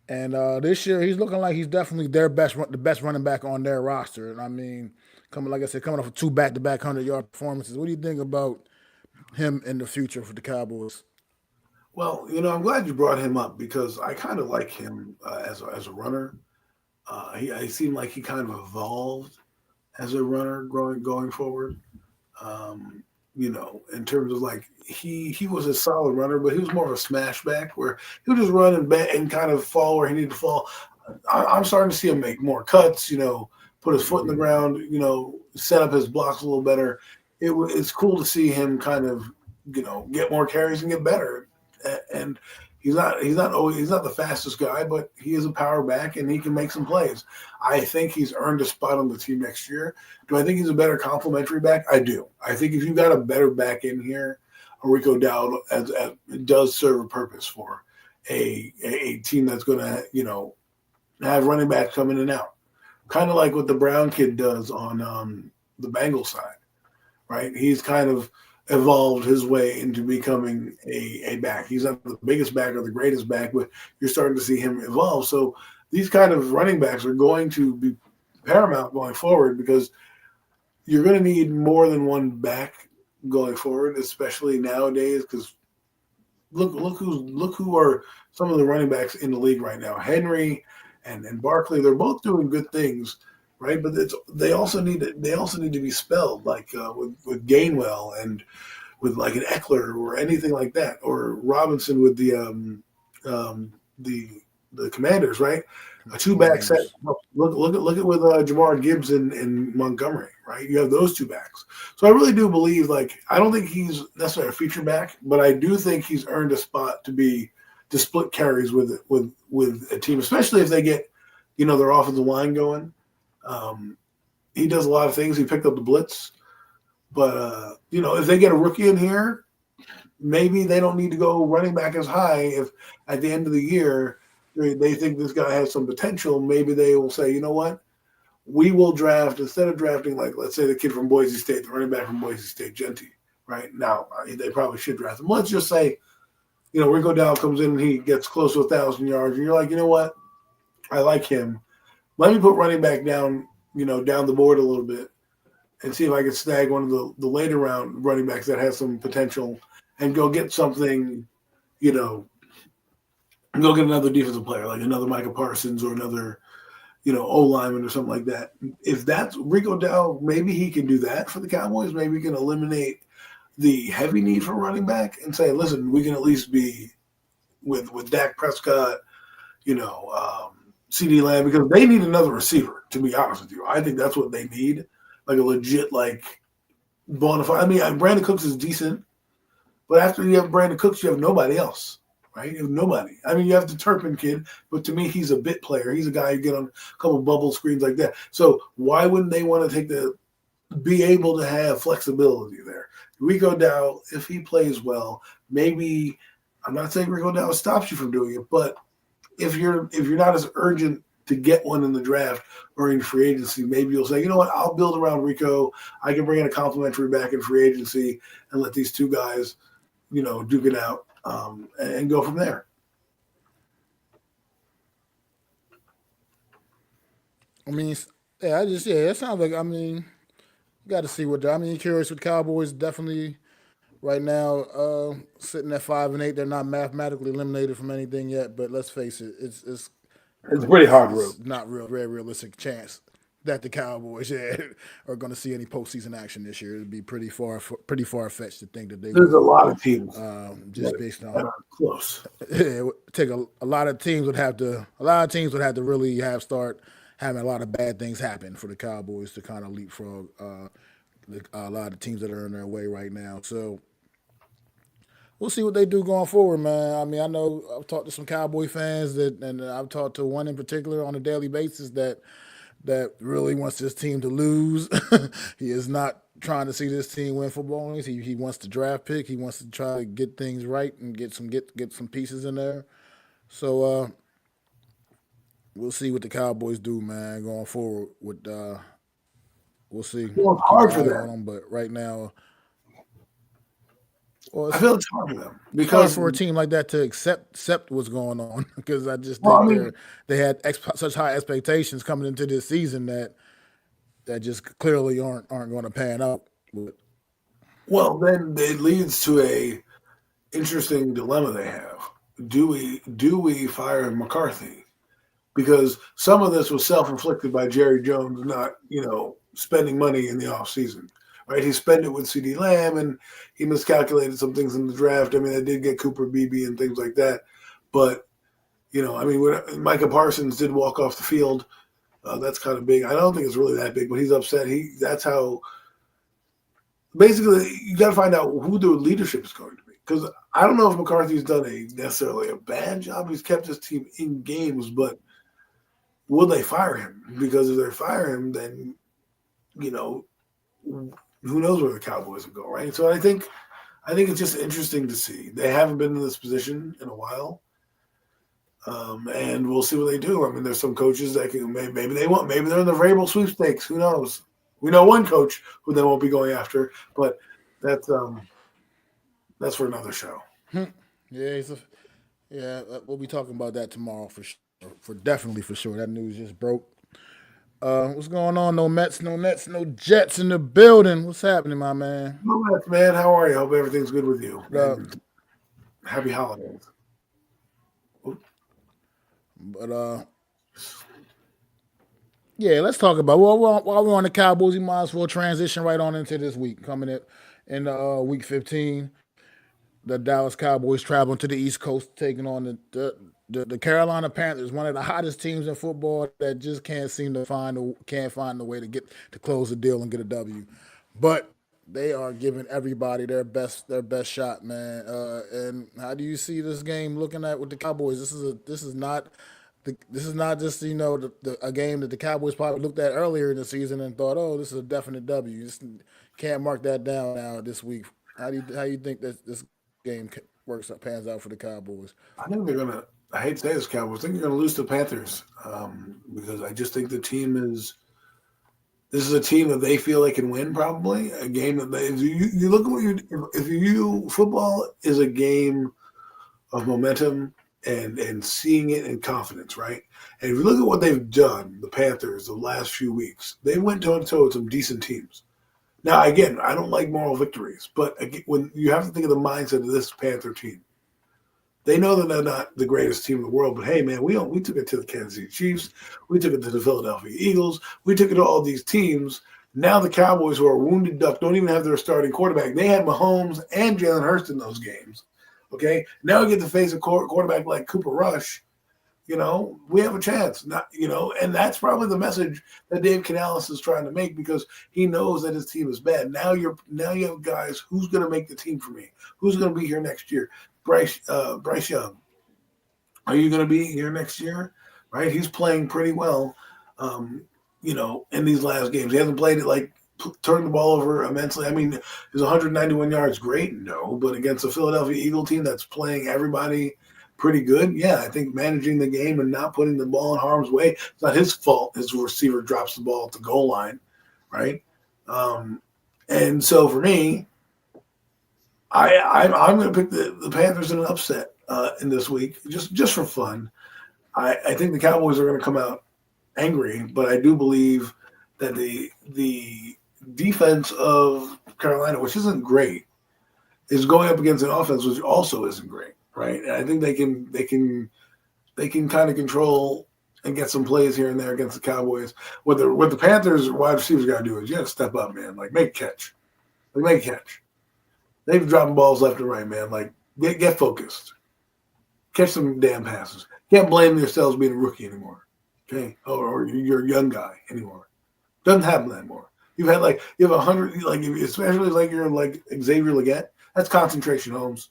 And this year, he's looking like he's definitely the best running back on their roster. And I mean, coming like I said, coming off of two back-to-back 100-yard performances. What do you think about him in the future for the Cowboys? Well, I'm glad you brought him up because I kind of like him as a runner. I seem like he kind of evolved as a runner going forward. In terms of like he was a solid runner, but he was more of a smash back where he would just run and kind of fall where he needed to fall. I'm starting to see him make more cuts. Put his foot in the ground. Set up his blocks a little better. It's cool to see him kind of get more carries and get better. And he's not the fastest guy, but he is a power back and he can make some plays. I think he's earned a spot on the team next year. Do I think he's a better complementary back? I do. I think if you've got a better back in here, Rico Dowd does serve a purpose for a team that's going to have running backs come in and out, kind of like what the Brown kid does on the Bengals side, right? He's kind of evolved his way into becoming a back. He's not the biggest back or the greatest back, but you're starting to see him evolve. So these kind of running backs are going to be paramount going forward because you're going to need more than one back going forward, especially nowadays. Because look who are some of the running backs in the league right now. Henry and Barkley, they're both doing good things, right? But they also need to be spelled like with Gainwell and with like an Eckler or anything like that, or Robinson with the Commanders, right? A two back set. Commanders. Look at with Jamar Gibbs in Montgomery, right? You have those two backs. So I really do believe I don't think he's necessarily a feature back, but I do think he's earned a spot to split carries with a team, especially if they get their offensive line going. He does a lot of things. He picked up the blitz, but if they get a rookie in here, maybe they don't need to go running back as high. If at the end of the year they think this guy has some potential, maybe they will say, you know what, we will draft instead of drafting like let's say the kid from Boise State, the running back from Boise State, Genty. Right now, they probably should draft him. Let's just say, Rico Dowd comes in and he gets close to 1,000 yards, and you're like, you know what, I like him. Let me put running back down, down the board a little bit and see if I can snag one of the later round running backs that has some potential and go get something, go get another defensive player, like another Micah Parsons or another, O-lineman or something like that. If that's Rico Dowd, maybe he can do that for the Cowboys. Maybe he can eliminate the heavy need for running back and say, listen, we can at least be with Dak Prescott, CD Lamb, because they need another receiver, to be honest with you. I think that's what they need, like a legit, like, bona fide. I mean, Brandon Cooks is decent, but after you have Brandon Cooks, you have nobody else, right? You have nobody. I mean, you have the Turpin kid, but to me, he's a bit player. He's a guy you get on a couple bubble screens like that. So why wouldn't they want to be able to have flexibility there? Rico Dowd, if he plays well, maybe I'm not saying Rico Dowd stops you from doing it, but if you're not as urgent to get one in the draft or in free agency, maybe you'll say, you know what, I'll build around Rico. I can bring in a complimentary back in free agency and let these two guys, duke it out and go from there. I mean, that sounds like. I mean, you got to see what. I mean, curious with Cowboys. Definitely right now, sitting at 5-8. They're not mathematically eliminated from anything yet. But let's face it, It's a pretty hard road. it's not very realistic chance that the Cowboys are going to see any postseason action this year. It'd be pretty far fetched to think that they There's a will. lot of teams Just based that on are close. it would take a lot of teams would have to really start having a lot of bad things happen for the Cowboys to kind of leapfrog a lot of teams that are in their way right now. So we'll see what they do going forward, man. I mean, I know I've talked to some Cowboy fans and I've talked to one in particular on a daily basis that really wants this team to lose. He is not trying to see this team win football games. He wants to draft pick. He wants to try to get things right and get some pieces in there. So we'll see what the Cowboys do, man, going forward. We'll see. Well, it's Keep an hard for eye on them. them, but right now, Well, I feel it's hard for them it's hard because, for a team like that to accept what's going on because I just well, I think mean, they had such high expectations coming into this season that just clearly aren't going to pan out. But well, then it leads to a interesting dilemma they have. Do we fire McCarthy? Because some of this was self-inflicted by Jerry Jones not, spending money in the offseason. Right? He spent it with CD Lamb and he miscalculated some things in the draft. I mean, I did get Cooper Beebe and things like that. But, I mean, when Micah Parsons did walk off the field, that's kind of big. I don't think it's really that big, but he's upset. That's how basically you got to find out who the leadership is going to be. Because I don't know if McCarthy's done necessarily a bad job. He's kept his team in games, but will they fire him? Because if they fire him, then who knows where the Cowboys will go, right? So I think it's just interesting to see. They haven't been in this position in a while, and we'll see what they do. I mean, there's some coaches that can maybe they won't. Maybe they're in the Vrabel sweepstakes. Who knows? We know one coach who they won't be going after, but that's for another show. yeah, we'll be talking about that tomorrow for sure. For sure. That news just broke. What's going on? No Mets, no Nets, no Jets in the building. What's happening, my man? Well, man, how are you? Hope everything's good with you. Uh, And happy holidays. but yeah, let's talk about while we're on the Cowboys. We might as well transition right on into this week coming in week 15. The Dallas Cowboys traveling to the East Coast, taking on the Carolina Panthers, one of the hottest teams in football that just can't find a way to close the deal and get a W. But they are giving everybody their best shot, man. And how do you see this game looking at with the Cowboys? This is not just a game that the Cowboys probably looked at earlier in the season and thought, oh, this is a definite W. You just can't mark that down now this week. How do you think that this game pans out for the Cowboys? I think they're gonna. I hate to say this, Cowboys. I think they're gonna lose to the Panthers because I just think the team is. This is a team that they feel they can win. Probably a game that if you look at football is a game of momentum and seeing it in confidence, right? And if you look at what they've done, the Panthers the last few weeks, they went toe to toe with some decent teams. Now, again, I don't like moral victories, but when you have to think of the mindset of this Panther team, they know that they're not the greatest team in the world, but hey, man, we took it to the Kansas City Chiefs, we took it to the Philadelphia Eagles, we took it to all these teams. Now the Cowboys, who are wounded duck, don't even have their starting quarterback. They had Mahomes and Jalen Hurts in those games. Okay, now we get to face a quarterback like Cooper Rush. We have a chance. And that's probably the message that Dave Canales is trying to make because he knows that his team is bad. Now you have guys. Who's going to make the team for me? Who's going to be here next year? Bryce Young. Are you going to be here next year? Right? He's playing pretty well. In these last games, he hasn't played it like turned the ball over immensely. I mean, his 191 yards, great, no, but against a Philadelphia Eagle team that's playing everybody pretty good. Yeah, I think managing the game and not putting the ball in harm's way, it's not his fault. His receiver drops the ball at the goal line, right? And so for me, I'm going to pick the Panthers in an upset in this week, just for fun. I think the Cowboys are going to come out angry, but I do believe that the defense of Carolina, which isn't great, is going up against an offense which also isn't great, right? And I think they can kind of control and get some plays here and there against the Cowboys. What the Panthers wide receivers got to do is you got to step up, man. Like make a catch, They've dropped balls left and right, man. Like get focused, catch some damn passes. Can't blame yourselves being a rookie anymore, okay? Or you're a young guy anymore. Doesn't happen anymore. You have 100, especially like you're like Xavier Legette. That's concentration, Holmes.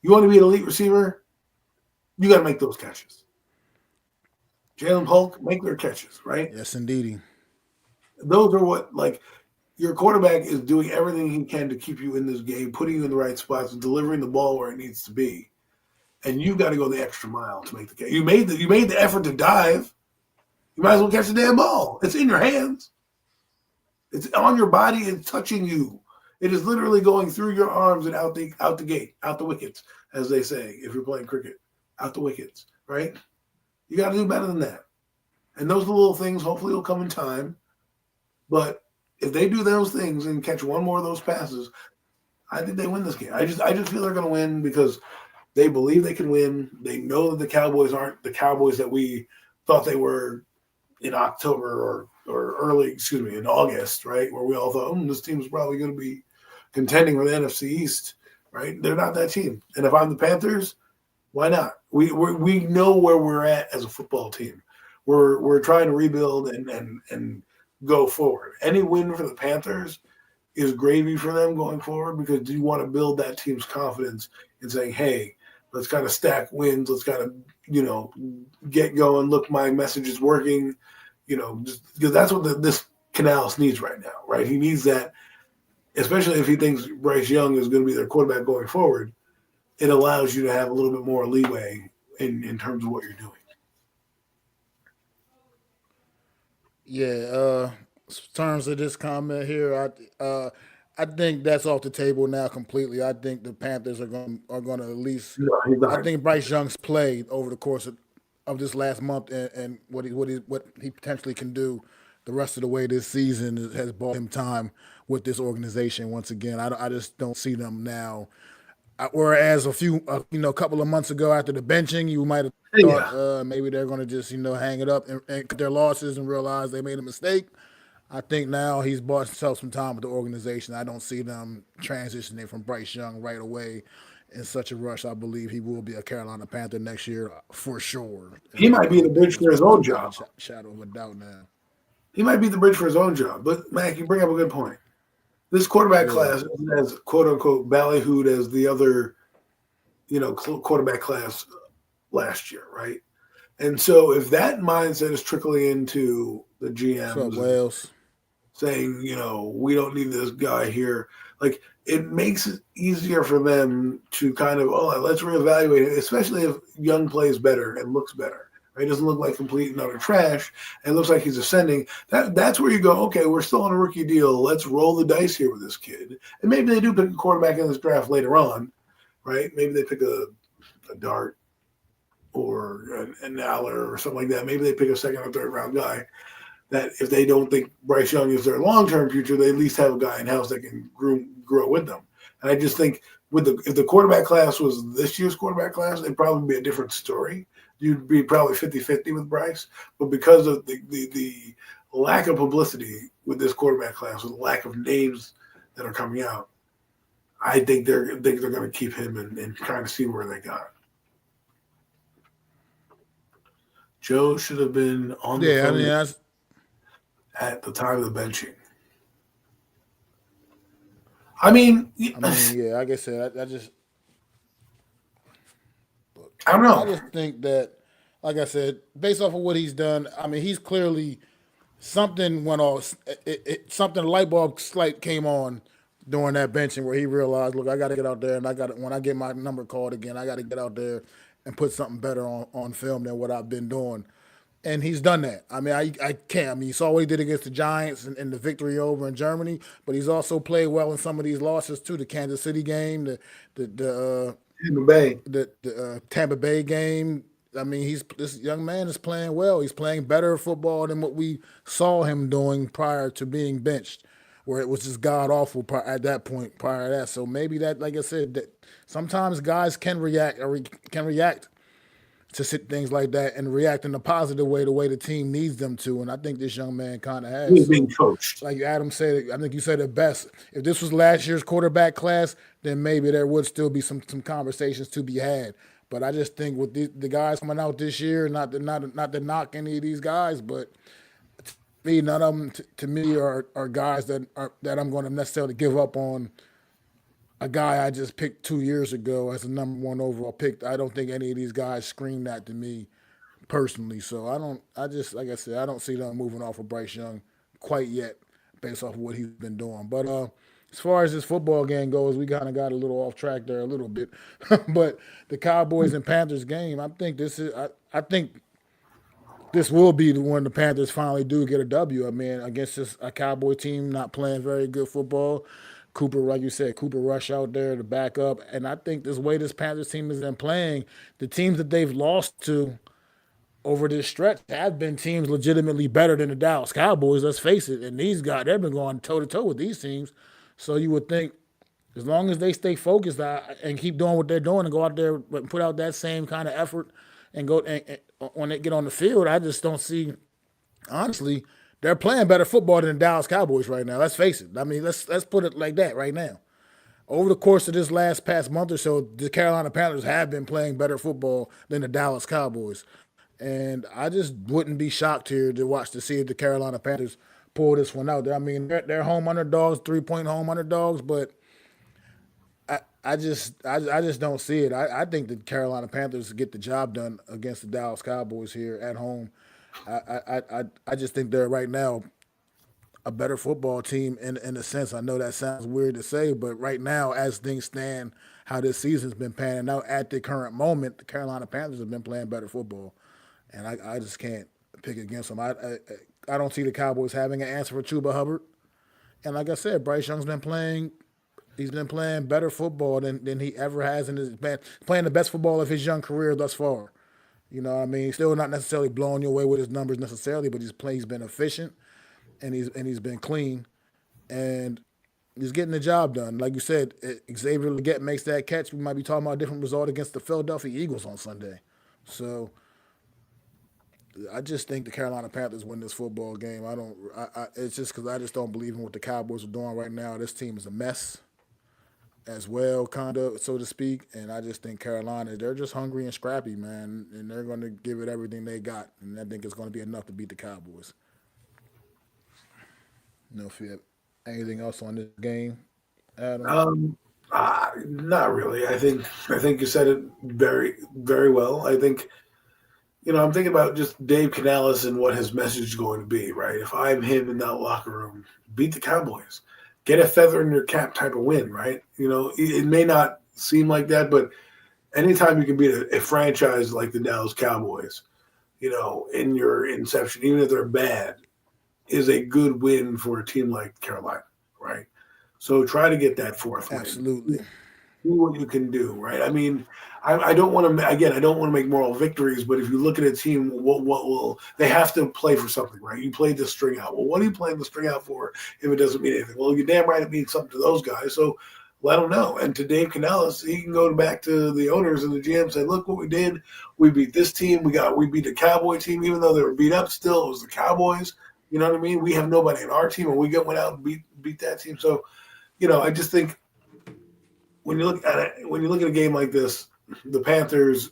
You want to be an elite receiver, you got to make those catches. Jalen Polk, make their catches, right? Yes, indeedy. Those are what your quarterback is doing everything he can to keep you in this game, putting you in the right spots, and delivering the ball where it needs to be. And you got to go the extra mile to make the catch. You made the effort to dive. You might as well catch the damn ball. It's in your hands. It's on your body. It's touching you. It is literally going through your arms and out the gate, out the wickets, as they say if you're playing cricket, out the wickets, right? You got to do better than that. And those little things hopefully will come in time. But if they do those things and catch one more of those passes, I think they win this game. I just feel they're going to win because they believe they can win. They know that the Cowboys aren't the Cowboys that we thought they were in October or early, excuse me, in August, right? Where we all thought, this team's probably going to be contending for the NFC East, right? They're not that team. And if I'm the Panthers, why not? We know where we're at as a football team. We're trying to rebuild and go forward. Any win for the Panthers is gravy for them going forward because you want to build that team's confidence in saying, hey, let's kind of stack wins. Let's kind of, get going. Look, my message is working, just because that's what this Canales needs right now, right? He needs that, especially if he thinks Bryce Young is going to be their quarterback going forward. It allows you to have a little bit more leeway in terms of what you're doing. Yeah, in terms of this comment here, I think that's off the table now completely. I think the Panthers are going to at least. No, he's I not. think Bryce Young's played over the course of this last month and what he potentially can do the rest of the way this season has bought him time with this organization once again. I just don't see them now. Whereas a couple of months ago after the benching, you might have thought Yeah, maybe they're going to just hang it up and cut their losses and realize they made a mistake. I think now he's bought himself some time with the organization. I don't see them transitioning from Bryce Young right away in such a rush. I believe he will be a Carolina Panther next year for sure. he might be the I think bridge that's for his without own without a job. shadow of a doubt now. He might be the bridge for his own job. But Mac, you bring up a good point. This quarterback Yeah. class isn't as quote unquote ballyhooed as the other, quarterback class last year, right? And so if that mindset is trickling into the What's up, GMs and Wales? saying, we don't need this guy here, like it makes it easier for them to kind of, let's reevaluate it, especially if Young plays better and looks better. Right? Doesn't look like complete and utter trash and looks like he's ascending. That's where you go, okay, we're still on a rookie deal. Let's roll the dice here with this kid. And maybe they do pick a quarterback in this draft later on, right? Maybe they pick a dart or an Aller or something like that. Maybe they pick a second or third round guy that if they don't think Bryce Young is their long term future, they at least have a guy in house that can grow with them. And I just think if the quarterback class was this year's quarterback class, it'd probably be a different story. You'd be probably 50-50 with Bryce. But because of the lack of publicity with this quarterback class, with the lack of names that are coming out, I think they're going to keep him and kind of see where they got. Joe should have been on the Yeah, I mean, phone that's, at the time of the benching. I mean, yeah, like I said, I don't I know. just think that, like I said, based off of what he's done, I mean, he's clearly something went off. Something light bulb slight came on during that benching where he realized, look, I got to get out there and I got when I get my number called again, I got to get out there and put something better on film than what I've been doing. And he's done that. I mean, I can't. I mean, you saw what he did against the Giants and the victory over in Germany, but he's also played well in some of these losses too. The Kansas City game, the Tampa Bay. Tampa Bay game. I mean, this young man is playing well. He's playing better football than what we saw him doing prior to being benched, where it was just god awful at that point. Prior to that, so maybe that, like I said, that sometimes guys can react to things like that and react in a positive way, the way the team needs them to. And I think this young man kind of has. He's being So, coached. like Adam said, I think you said it best. If this was last year's quarterback class, then maybe there would still be some conversations to be had. But I just think with the guys coming out this year, not to knock any of these guys, but me, none of them to me are guys that I'm going to necessarily give up on a guy I just picked 2 years ago as the number one overall pick. I don't think any of these guys scream that to me personally. So I don't. I just like I said, I don't see them moving off of Bryce Young quite yet, based off of what he's been doing. But as far as this football game goes, we kind of got a little off track there a little bit. But the Cowboys and Panthers game, I think this is. I think this will be the one the Panthers finally do get a W. I mean, against a Cowboy team not playing very good football. Cooper, like you said, Cooper Rush out there to back up. And I think this way this Panthers team has been playing, the teams that they've lost to over this stretch have been teams legitimately better than the Dallas Cowboys. Let's face it. And these guys, they've been going toe to toe with these teams. So you would think as long as they stay focused and keep doing what they're doing and go out there and put out that same kind of effort and go and when they get on the field, I just don't see. Honestly, they're playing better football than the Dallas Cowboys right now. Let's face it. I mean, let's put it like that right now. Over the course of this last past month or so, the Carolina Panthers have been playing better football than the Dallas Cowboys. And I just wouldn't be shocked here to see if the Carolina Panthers pull this one out. I mean, they're home underdogs, 3-point home underdogs, but I just don't see it. I think the Carolina Panthers get the job done against the Dallas Cowboys here at home. I just think they're right now a better football team in a sense. I know that sounds weird to say, but right now, as things stand, how this season's been panning out at the current moment, the Carolina Panthers have been playing better football, and I just can't pick against them. I don't see the Cowboys having an answer for Chuba Hubbard, and like I said, Bryce Young's been playing. He's been playing better football than he ever has in his been playing the best football of his young career thus far. You know what I mean? Still not necessarily blowing you away with his numbers necessarily, but he's been efficient and he's been clean and he's getting the job done. Like you said, Xavier Leggett makes that catch. We might be talking about a different result against the Philadelphia Eagles on Sunday. So I just think the Carolina Panthers win this football game. I don't. It's just because I just don't believe in what the Cowboys are doing right now. This team is a mess as well, kind of, so to speak. And I just think Carolina, they're just hungry and scrappy, man, and they're going to give it everything they got. And I think it's going to be enough to beat the Cowboys. No fear. Anything else on this game, Adam? Not really. I think you said it very very well. I think I'm thinking about just Dave Canales and what his message is going to be. Right? If I'm him in that locker room, beat the Cowboys, get a feather in your cap type of win. Right? It may not seem like that, but anytime you can beat a franchise like the Dallas Cowboys, in your inception, even if they're bad, is a good win for a team like Carolina, right? So try to get that fourth win. Absolutely. See what you can do, right? I mean, I don't want to, again, I don't want to make moral victories, but if you look at a team, what will they have to play for something, right? You played the string out. Well, what are you playing the string out for if it doesn't mean anything? Well, you're damn right it means something to those guys. So let them know. And to Dave Canales, he can go back to the owners and the GM and say, look what we did. We beat this team. We beat the Cowboy team, even though they were beat up still. It was the Cowboys. You know what I mean? We have nobody in our team, and we went out and beat that team. So, I just think when you look at a game like this, the Panthers,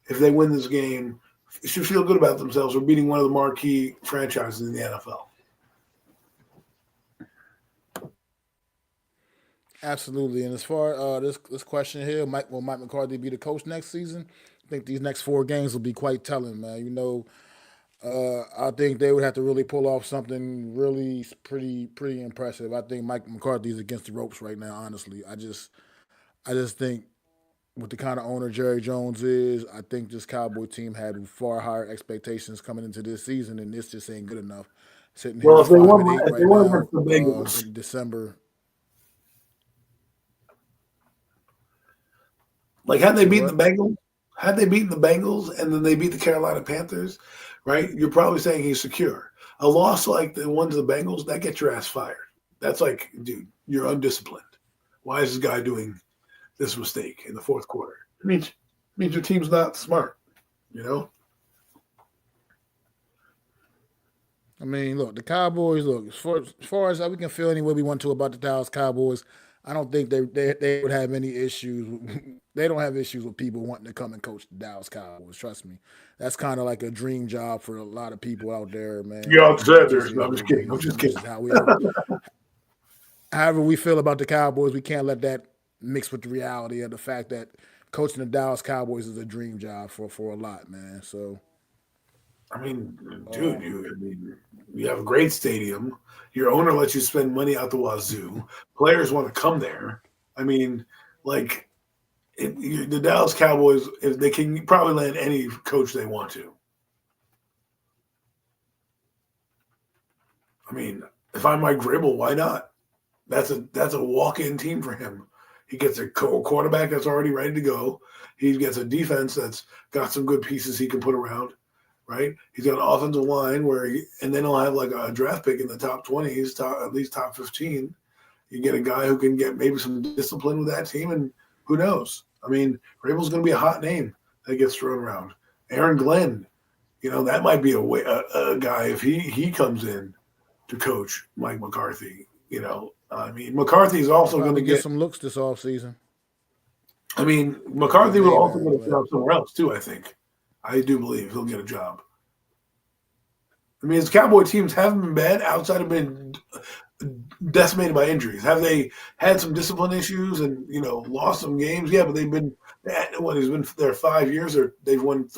if they win this game, should feel good about themselves for beating one of the marquee franchises in the NFL. Absolutely. And as far this question here, will Mike McCarthy be the coach next season? I think these next 4 games will be quite telling, man. I think they would have to really pull off something really pretty impressive. I think Mike McCarthy's against the ropes right now. Honestly, I just think with the kind of owner Jerry Jones is, I think this Cowboy team had far higher expectations coming into this season, and this just ain't good enough. Sitting here Well, at if they 5-8 won right now against the Bengals, in December. like had they Say beaten what? the Bengals, and then they beat the Carolina Panthers, right? You're probably saying he's secure. A loss like the one to the Bengals, that gets your ass fired. That's like, dude, you're undisciplined. Why is this guy doing this mistake in the fourth quarter? It means your team's not smart, you know? I mean, look, the Cowboys. Look, as far as we can feel any way we want to about the Dallas Cowboys, I don't think they would have any issues. They don't have issues with people wanting to come and coach the Dallas Cowboys. Trust me, that's kind of like a dream job for a lot of people out there, man. You're It upset. just No, is I'm what just it kidding. I'm is. just This kidding. is how we are. However we feel about the Cowboys, we can't let that mix with the reality of the fact that coaching the Dallas Cowboys is a dream job for a lot, man. So I mean, dude, you have a great stadium. Your owner lets you spend money out the wazoo. Players want to come there. I mean, like the Dallas Cowboys, if they can probably land any coach they want to. I mean, if I'm Mike Vrabel, why not? That's a walk-in team for him. He gets a quarterback that's already ready to go. He gets a defense that's got some good pieces he can put around, right? He's got an offensive line and then he'll have like a draft pick in the top 20s, at least top 15. You get a guy who can get maybe some discipline with that team, and who knows? I mean, Vrabel's going to be a hot name that gets thrown around. Aaron Glenn, that might be a guy if he comes in to coach Mike McCarthy. I mean, McCarthy is also going to get get some looks this offseason. I mean, McCarthy will also get a job somewhere else too. I think, I do believe he'll get a job. I mean, his Cowboy teams haven't been bad outside of being decimated by injuries. Have they had some discipline issues and lost some games? Yeah, but they've been he's been there 5 years, or they've won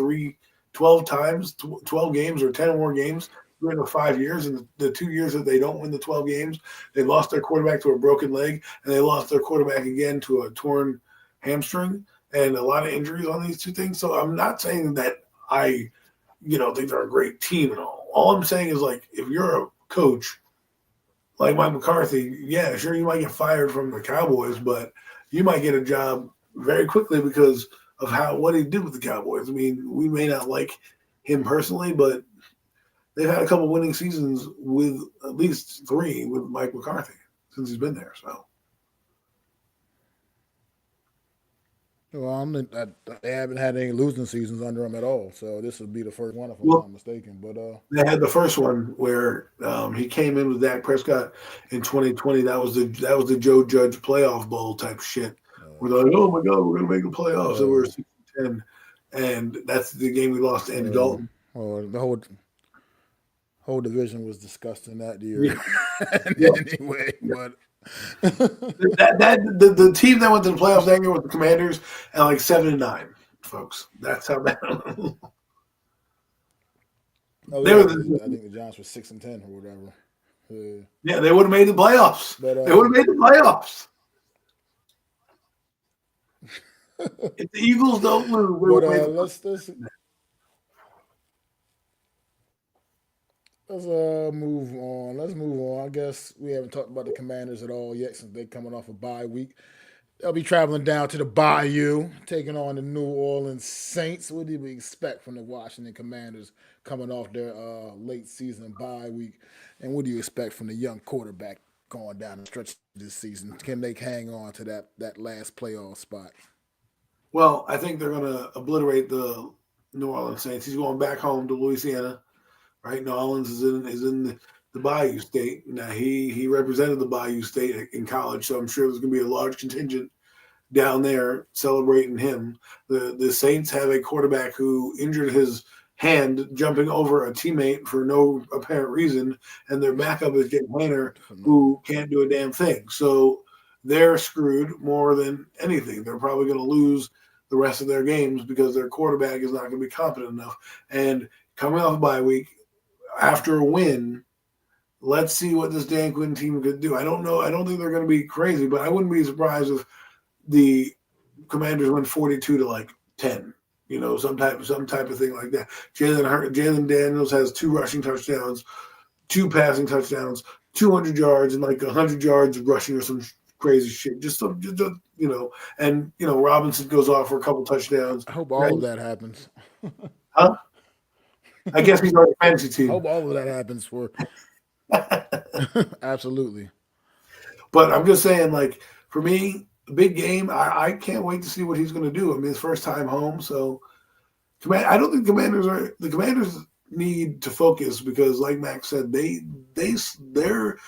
12 times, 12 games or 10 or more games during the 5 years. And the 2 years that they don't win the 12 games, they lost their quarterback to a broken leg, and they lost their quarterback again to a torn hamstring, and a lot of injuries on these two things. So I'm not saying that I think they're a great team and all. All I'm saying is, like, if you're a coach like Mike McCarthy, yeah, sure, you might get fired from the Cowboys, but you might get a job very quickly because of what he did with the Cowboys. I mean, we may not like him personally, but they've had a couple winning seasons with at least 3 with Mike McCarthy since he's been there. So. Well, they haven't had any losing seasons under him at all, so this would be the first one, if I'm not mistaken. But they had the first one where he came in with Dak Prescott in 2020. That was the Joe Judge playoff bowl type shit. We're like, oh my god, we're gonna make the playoffs, and we're 6-10, and that's the game we lost to Andy Dalton. Well, the whole division was disgusting that year, anyway. But. The team that went to the playoffs that year was the Commanders at like 7-9, folks. That's how bad. I think the Giants were 6-10 or whatever. Yeah, they would have made the playoffs. They would have made the playoffs. If the Eagles don't lose, let's move on. Let's move on. I guess we haven't talked about the Commanders at all yet since they're coming off a bye week. They'll be traveling down to the Bayou, taking on the New Orleans Saints. What do we expect from the Washington Commanders coming off their late season bye week? And what do you expect from the young quarterback going down the stretch this season? Can they hang on to that last playoff spot? Well, I think they're going to obliterate the New Orleans Saints. He's going back home to Louisiana. Right, New Orleans is in the Bayou State. Now he represented the Bayou State in college, so I'm sure there's going to be a large contingent down there celebrating him. The Saints have a quarterback who injured his hand jumping over a teammate for no apparent reason, and their backup is Jake Hayner, who can't do a damn thing. So they're screwed more than anything. They're probably going to lose the rest of their games because their quarterback is not going to be competent enough. And coming off a bye week, after a win, let's see what this Dan Quinn team could do. I don't know. I don't think they're going to be crazy, but I wouldn't be surprised if the Commanders went 42-10. Some type of thing like that. Jalen Daniels has 2 rushing touchdowns, 2 passing touchdowns, 200 yards, and like 100 yards rushing or some crazy shit. And Robinson goes off for a couple touchdowns. I hope all of that happens. Huh? I guess he's on a fantasy team. I hope all of that happens for. Absolutely. But I'm just saying, like, for me, big game. I can't wait to see what he's going to do. I mean, his first time home. So, I don't think the Commanders need to focus because, like Max said, they're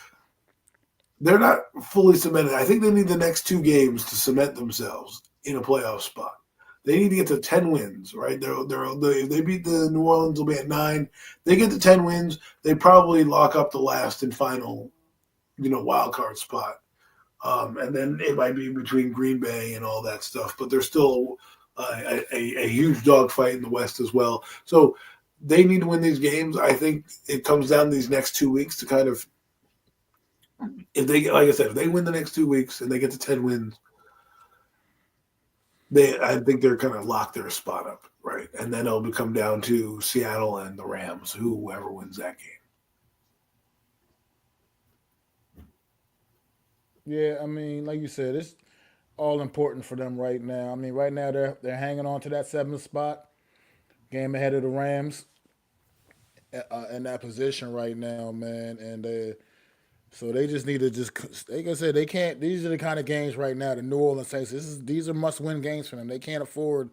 not fully cemented. I think they need the next 2 games to cement themselves in a playoff spot. They need to get to 10 wins, right? If they beat the New Orleans, they'll be at 9. They get to 10 wins, they probably lock up the last and final, wild card spot. And then it might be between Green Bay and all that stuff. But there's still a huge dogfight in the West as well. So they need to win these games. I think it comes down to these next 2 weeks to kind of, if they win the next 2 weeks and they get to 10 wins, I think they're going to lock their spot up, right? And then it'll come down to Seattle and the Rams, whoever wins that game. Yeah, I mean, like you said, it's all important for them right now. I mean, right now they're hanging on to that seventh spot, game ahead of the Rams in that position right now, man. And so they just need to just like I said, they can't. These are the kind of games right now. The New Orleans Saints. These are must win games for them. They can't afford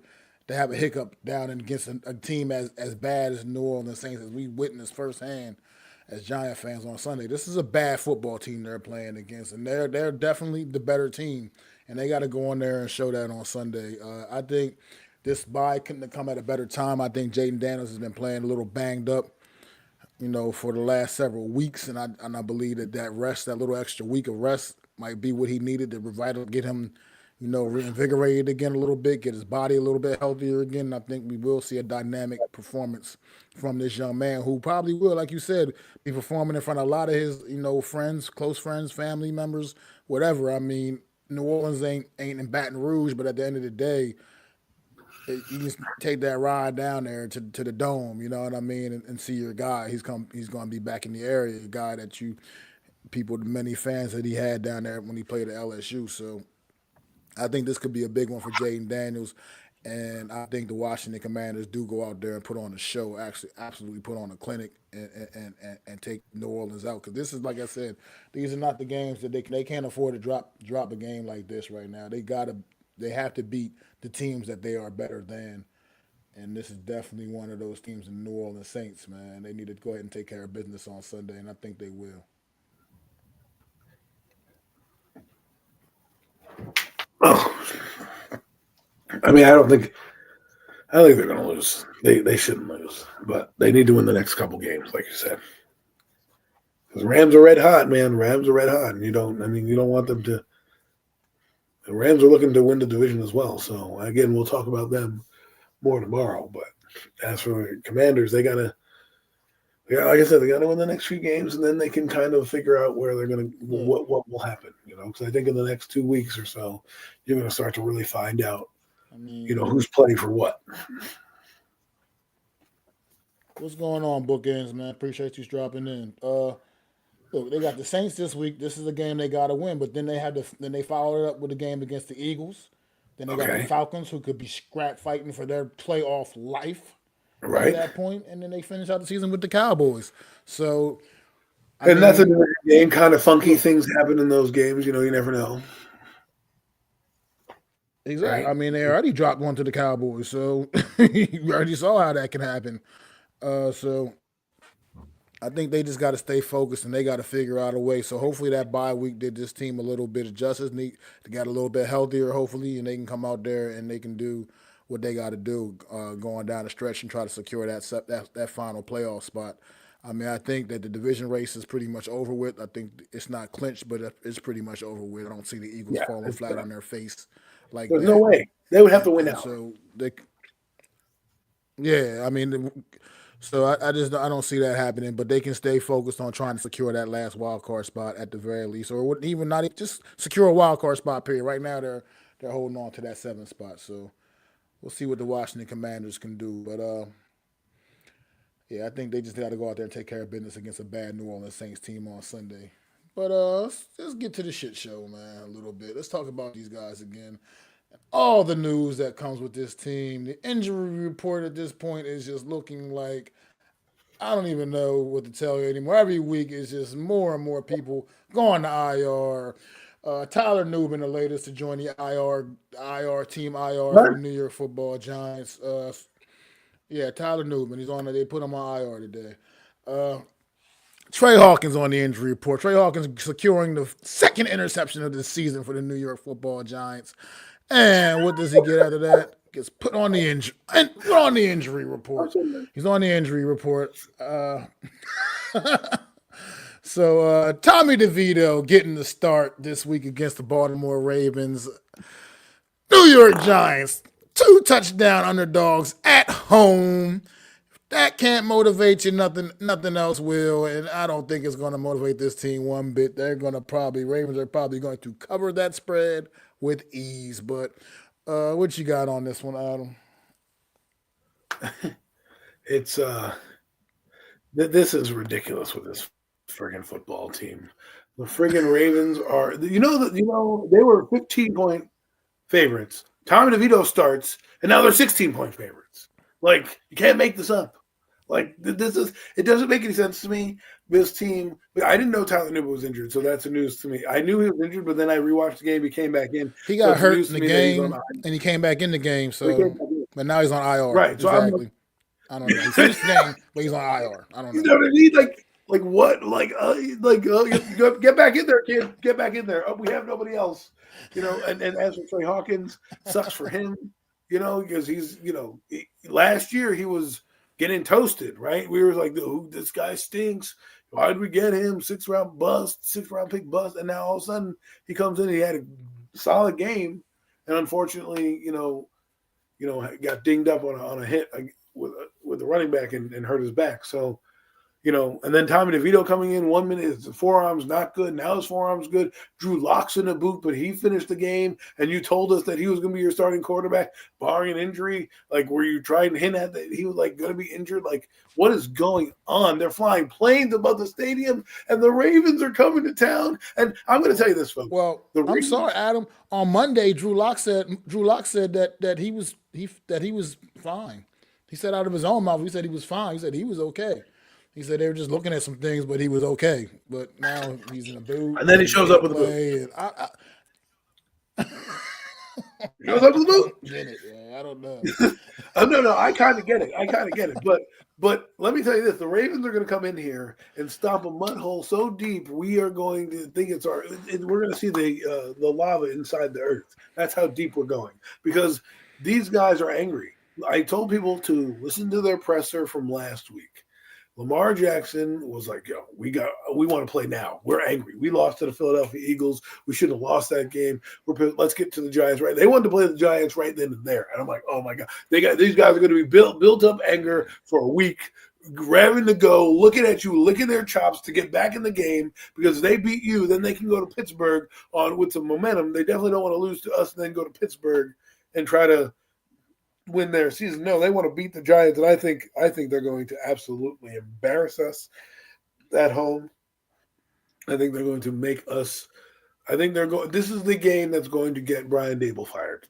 to have a hiccup down against a team as bad as New Orleans Saints as we witnessed firsthand as Giant fans on Sunday. This is a bad football team they're playing against, and they're definitely the better team, and they got to go on there and show that on Sunday. I think this bye couldn't have come at a better time. I think Jaden Daniels has been playing a little banged up, for the last several weeks, and I believe that rest, that little extra week of rest, might be what he needed to get him, reinvigorated again a little bit, get his body a little bit healthier again. And I think we will see a dynamic performance from this young man who probably will, like you said, be performing in front of a lot of his, friends, close friends, family members, whatever. I mean, New Orleans ain't in Baton Rouge, but at the end of the day, you just take that ride down there to the dome, you know what I mean, and see your guy. He's going to be back in the area, a guy that the many fans that he had down there when he played at LSU. So I think this could be a big one for Jaden Daniels, and I think the Washington Commanders do go out there and put on a show, actually, absolutely put on a clinic and take New Orleans out. Because this is, like I said, these are not the games that they can't afford to drop a game like this right now. They have to beat the teams that they are better than. And this is definitely one of those teams in New Orleans Saints, man. They need to go ahead and take care of business on Sunday, and I think they will. Oh, I mean, I don't think they're going to lose. They shouldn't lose, but they need to win the next couple games, like you said. Because Rams are red hot, man. Rams are red hot, and you don't want them to. The Rams are looking to win the division as well. So again, we'll talk about them more tomorrow. But as for Commanders, they gotta, yeah, like I said, they gotta win the next few games, and then they can kind of figure out where they're gonna Yeah, what will happen. Because I think in the next 2 weeks or so, you're gonna start to really find out, I mean, who's playing for what. what's going on, Bookends, man? Appreciate you dropping in. Look, they got the Saints this week. This is a game they got to win, but then they followed it up with a game against the Eagles. Then they got the Okay, Falcons, who could be scrap fighting for their playoff life at right? that point, and then they finish out the season with the Cowboys. So, I And that's mean, another game. Kind of funky look, things happen in those games. You never know, exactly. right? I mean, they already dropped one to the Cowboys, so you already saw how that can happen. So I think they just got to stay focused and they got to figure out a way. So hopefully that bye week did this team a little bit of justice. They got a little bit healthier, hopefully, and they can come out there and they can do what they got to do going down the stretch and try to secure that final playoff spot. I mean, I think that the division race is pretty much over with. I think it's not clinched, but it's pretty much over with. I don't see the Eagles Yeah, falling flat on their face like there's no that. way they would have And to win and out. so they yeah, I mean, so I don't see that happening. But they can stay focused on trying to secure that last wild card spot at the very least, or even not just secure a wild card spot. Period. Right now they're holding on to that seventh spot. So we'll see what the Washington Commanders can do. But yeah, I think they just got to go out there and take care of business against a bad New Orleans Saints team on Sunday. But let's get to the shit show, man, a little bit. Let's talk about these guys again. All the news that comes with this team. The injury report at this point is just looking like I don't even know what to tell you anymore. Every week is just more and more people going to IR. Tyler Nubin, the latest to join the IR team IR for Right? the New York Football Giants. Yeah, Tyler Nubin. He's on. They put him on IR today. Uh, Trey Hawkins on the injury report. Trey Hawkins securing the second interception of the season for the New York Football Giants. And what does he get out of that? Gets put on the injury report. He's on the injury report. So Tommy DeVito getting the start this week against the Baltimore Ravens. New York Giants, 2 touchdown underdogs at home. That can't motivate you. Nothing else will, and I don't think it's going to motivate this team one bit. Ravens are probably going to cover that spread with ease. But what you got on this one, Adam? It's this is ridiculous with this friggin' football team. The friggin' Ravens are they were 15-point favorites. Tommy DeVito starts, and now they're 16-point favorites. Like, you can't make this up. Like, it doesn't make any sense to me. This team, I didn't know Tyler Newell was injured, so that's the news to me. I knew he was injured, but then I rewatched the game. He came back in. He So got it's the hurt news in to the me that he's on game, and he came back in the game. But now he's on IR. Right. So Exactly. I don't know. He finished the game, but he's on IR. I don't know. You know what I mean? Like what? Get back in there, kid. Get back in there. Oh, we have nobody else. And as for Trey Hawkins, sucks for him. Because he's last year he was getting toasted, right? We were like, this guy stinks. Why did we get him? 6th round pick bust, and now all of a sudden he comes in. He had a solid game, and unfortunately, got dinged up on a hit with the running back and hurt his back. So, and then Tommy DeVito coming in 1 minute, his forearm's not good. Now his forearm's good. Drew Lock's in the boot, but he finished the game, and you told us that he was going to be your starting quarterback, barring an injury. Like, were you trying to hint at that he was, going to be injured? Like, what is going on? They're flying planes above the stadium, and the Ravens are coming to town. And I'm going to tell you this, folks. Well, I'm sorry, Adam. On Monday, Drew Lock said that he was fine. He said out of his own mouth, he said he was fine. He said he was okay. He said they were just looking at some things, but he was okay. But now he's in a boot. And then he shows up with a boot. Shows up with a boot? Get it, yeah, I don't know. No, I kind of get it. But let me tell you this: the Ravens are going to come in here and stop a mud hole so deep, we are going to think we're going to see the lava inside the earth. That's how deep we're going, because these guys are angry. I told people to listen to their presser from last week. Lamar Jackson was like, yo, we want to play now. We're angry. We lost to the Philadelphia Eagles. We shouldn't have lost that game. Let's get to the Giants right. They wanted to play the Giants right then and there. And I'm like, oh my God. These guys are going to be built up anger for a week, grabbing to go, looking at you, licking their chops to get back in the game, because if they beat you, then they can go to Pittsburgh with some momentum. They definitely don't want to lose to us and then go to Pittsburgh and try to win their season. No, they want to beat the Giants, and I think they're going to absolutely embarrass us at home. I think they're going to make us. I think this is the game that's going to get Brian Dable fired,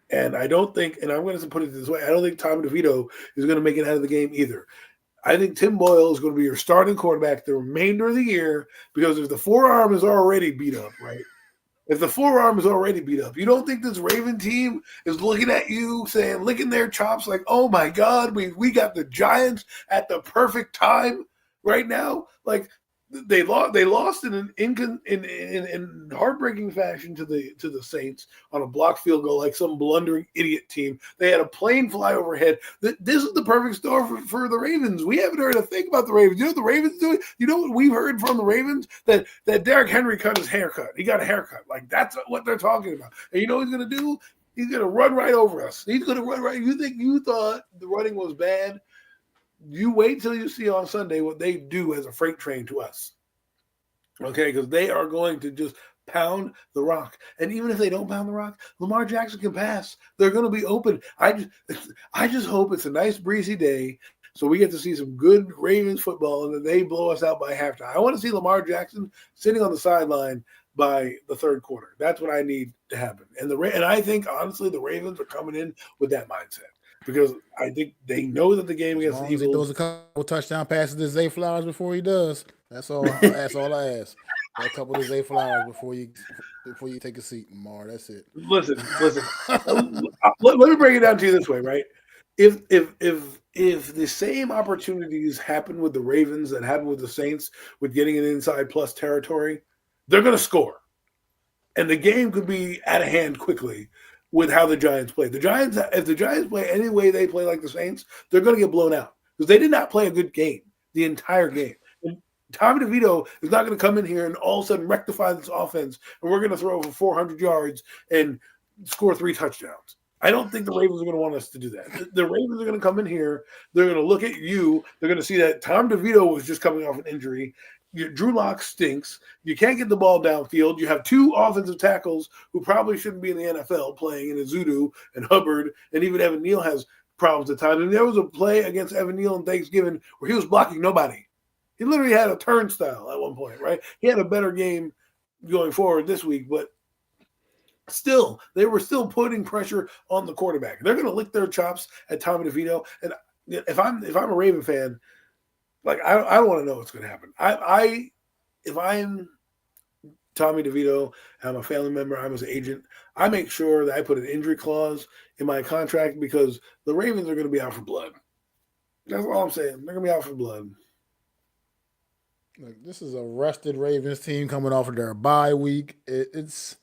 and I don't think. And I'm going to put it this way: I don't think Tommy DeVito is going to make it out of the game either. I think Tim Boyle is going to be your starting quarterback the remainder of the year, because if the forearm is already beat up, right? If the forearm is already beat up, you don't think this Raven team is looking at you saying, licking their chops like, oh my God, we got the Giants at the perfect time right now? Like, they lost in heartbreaking fashion to the Saints on a blocked field goal, like some blundering idiot team. They had a plane fly overhead. This is the perfect store for the Ravens. We haven't heard a thing about the Ravens. You know what the Ravens doing? You know what we've heard from the Ravens? That Derrick Henry cut his haircut. He got a haircut. Like, that's what they're talking about. And you know what he's going to do? He's going to run right over us. He's going to run right. You thought the running was bad? You wait till you see on Sunday what they do as a freight train to us. Okay, because they are going to just pound the rock. And even if they don't pound the rock, Lamar Jackson can pass. They're going to be open. I just hope it's a nice breezy day so we get to see some good Ravens football and then they blow us out by halftime. I want to see Lamar Jackson sitting on the sideline by the third quarter. That's what I need to happen. And I think, honestly, the Ravens are coming in with that mindset, because I think they know that the game against the Eagles. He throws a couple touchdown passes to Zay Flowers before he does. That's all. That's all I ask. A couple of Zay Flowers before you take a seat, Lamar. That's it. Listen. Let me break it down to you this way, right? If the same opportunities happen with the Ravens that happen with the Saints with getting an inside plus territory, they're going to score, and the game could be out of hand quickly with how the Giants play. If the Giants play any way they play like the Saints, they're going to get blown out, because they did not play a good game the entire game. And Tommy DeVito is not going to come in here and all of a sudden rectify this offense, and we're going to throw for 400 yards and score 3 touchdowns. I don't think the Ravens are going to want us to do that. The Ravens are going to come in here. They're going to look at you. They're going to see that Tom DeVito was just coming off an injury. Drew Lock stinks. You can't get the ball downfield. You have 2 offensive tackles who probably shouldn't be in the NFL playing in Azudu and Hubbard, and even Evan Neal has problems at times. And there was a play against Evan Neal on Thanksgiving where he was blocking nobody. He literally had a turnstile at one point, right? He had a better game going forward this week, but still, they were still putting pressure on the quarterback. They're going to lick their chops at Tommy DeVito. And if I'm a Raven fan, like I don't want to know what's going to happen. If I'm Tommy DeVito, I'm a family member, I'm his agent, I make sure that I put an injury clause in my contract because the Ravens are going to be out for blood. That's all I'm saying. They're going to be out for blood. Like, this is a rested Ravens team coming off of their bye week. This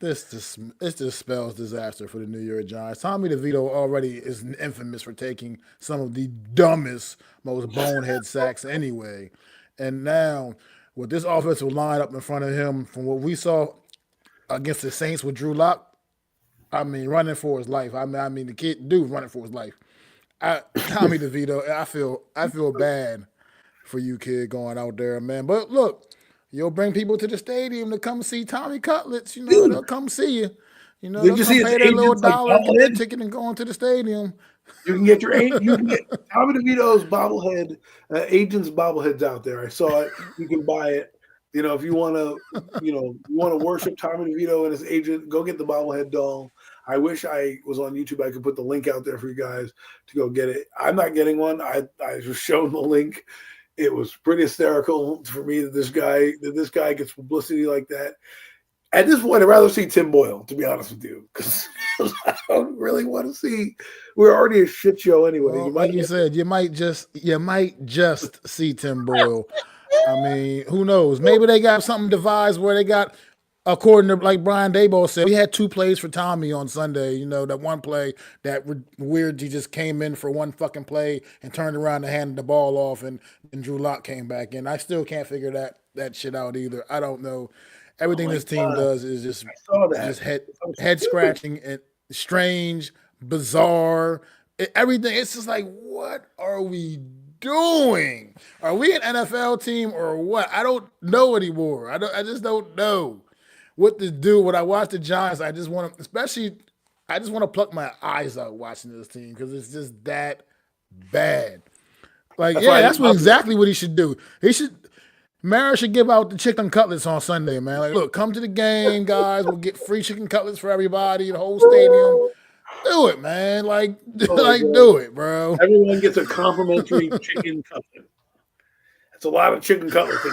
just spells disaster for the New York Giants. Tommy DeVito already is infamous for taking some of the dumbest, most bonehead sacks anyway. And now, with this offensive line up in front of him, from what we saw against the Saints with Drew Lock, I mean, running for his life. I mean, the dude running for his life. Tommy DeVito, I feel bad for you, kid, going out there, man. But look, you'll bring people to the stadium to come see Tommy Cutlets. Dude, They'll come see you. did They'll you come see his pay their little agents like dollar and get their bobblehead? ticket and go into the stadium. You can get Tommy DeVito's bobblehead, agent's bobbleheads out there. I saw it. You can buy it. If you want to, you want to worship Tommy DeVito and his agent, go get the bobblehead doll. I wish I was on YouTube. I could put the link out there for you guys to go get it. I'm not getting one. I was shown the link. It was pretty hysterical for me that this guy gets publicity like that. At this point, I'd rather see Tim Boyle, to be honest with you, because I don't really want to see. We're already a shit show anyway. Well, like you said, you might just see Tim Boyle. I mean, who knows? Maybe they got something devised where they got, according to like Brian Daboll said, we had 2 plays for Tommy on Sunday. That one play that weird, he just came in for one fucking play and turned around and handed the ball off, and Drew Lock came back in. I still can't figure that shit out either. I don't know. Everything this team does is just head scratching and strange, bizarre. Everything. It's just like, what are we doing? Are we an NFL team or what? I don't know anymore. I just don't know what to do. When I watch the Giants, I just want to pluck my eyes out watching this team because it's just that bad. Like, that's exactly what he should do. Mara should give out the chicken cutlets on Sunday, man. Like, look, come to the game, guys. We'll get free chicken cutlets for everybody, the whole stadium. Do it, man. Do it, bro. Everyone gets a complimentary chicken cutlet. That's a lot of chicken cutlets.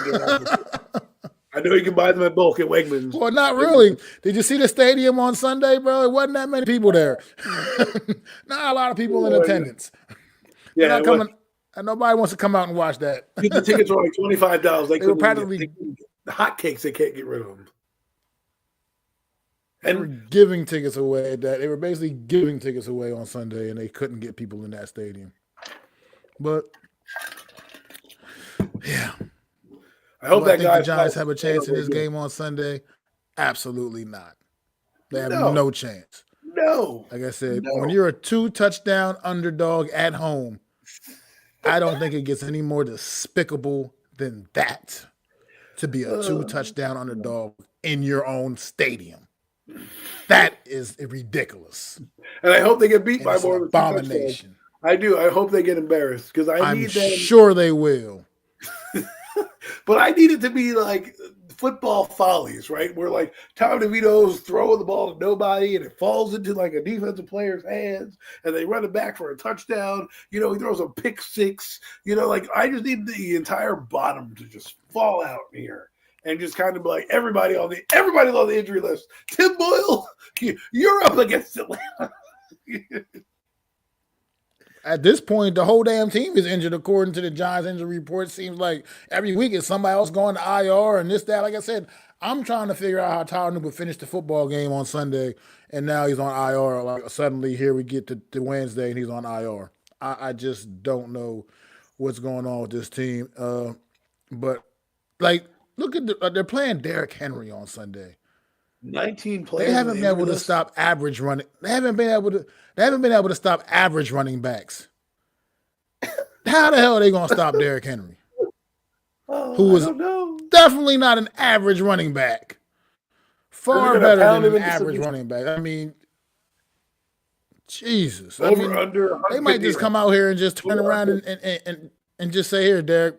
I know you can buy them at bulk at Wegmans. Well, not really. Did you see the stadium on Sunday, bro? It wasn't that many people there. Not a lot of people in attendance. Yeah, not coming. And nobody wants to come out and watch that. The tickets were like $25. They were practically the hotcakes. They can't get rid of them. And they were giving tickets away. They were basically giving tickets away on Sunday, and they couldn't get people in that stadium. But yeah, I hope that the Giants have a chance in this game on Sunday. Absolutely not. They have no chance. No. Like I said, when you're a 2-touchdown underdog at home, I don't think it gets any more despicable than that to be a 2-touchdown underdog in your own stadium. That is ridiculous. And I hope they get beat by more than abomination. I do. I hope they get embarrassed because I'm sure they will. But I need it to be like football follies, right? Where like Tom DeVito's throwing the ball to nobody and it falls into like a defensive player's hands and they run it back for a touchdown. He throws a pick 6. Like I just need the entire bottom to just fall out here and just kind of be like everybody's on the injury list. Tim Boyle, you're up against Atlanta. At this point, the whole damn team is injured, according to the Giants injury report. It seems like every week is somebody else going to IR and this, that. Like I said, I'm trying to figure out how Tyler Newman finished the football game on Sunday, and now he's on IR. Like suddenly, here we get to Wednesday, and he's on IR. I just don't know what's going on with this team. But like, look at they're playing Derrick Henry on Sunday. 19 players. They haven't been able to stop average running. They haven't been able to stop average running backs. How the hell are they going to stop Derrick Henry? Who is definitely not an average running back. Far better than an average running back. I mean, Jesus. They might just come out here and just turn around and just say, here, Derrick,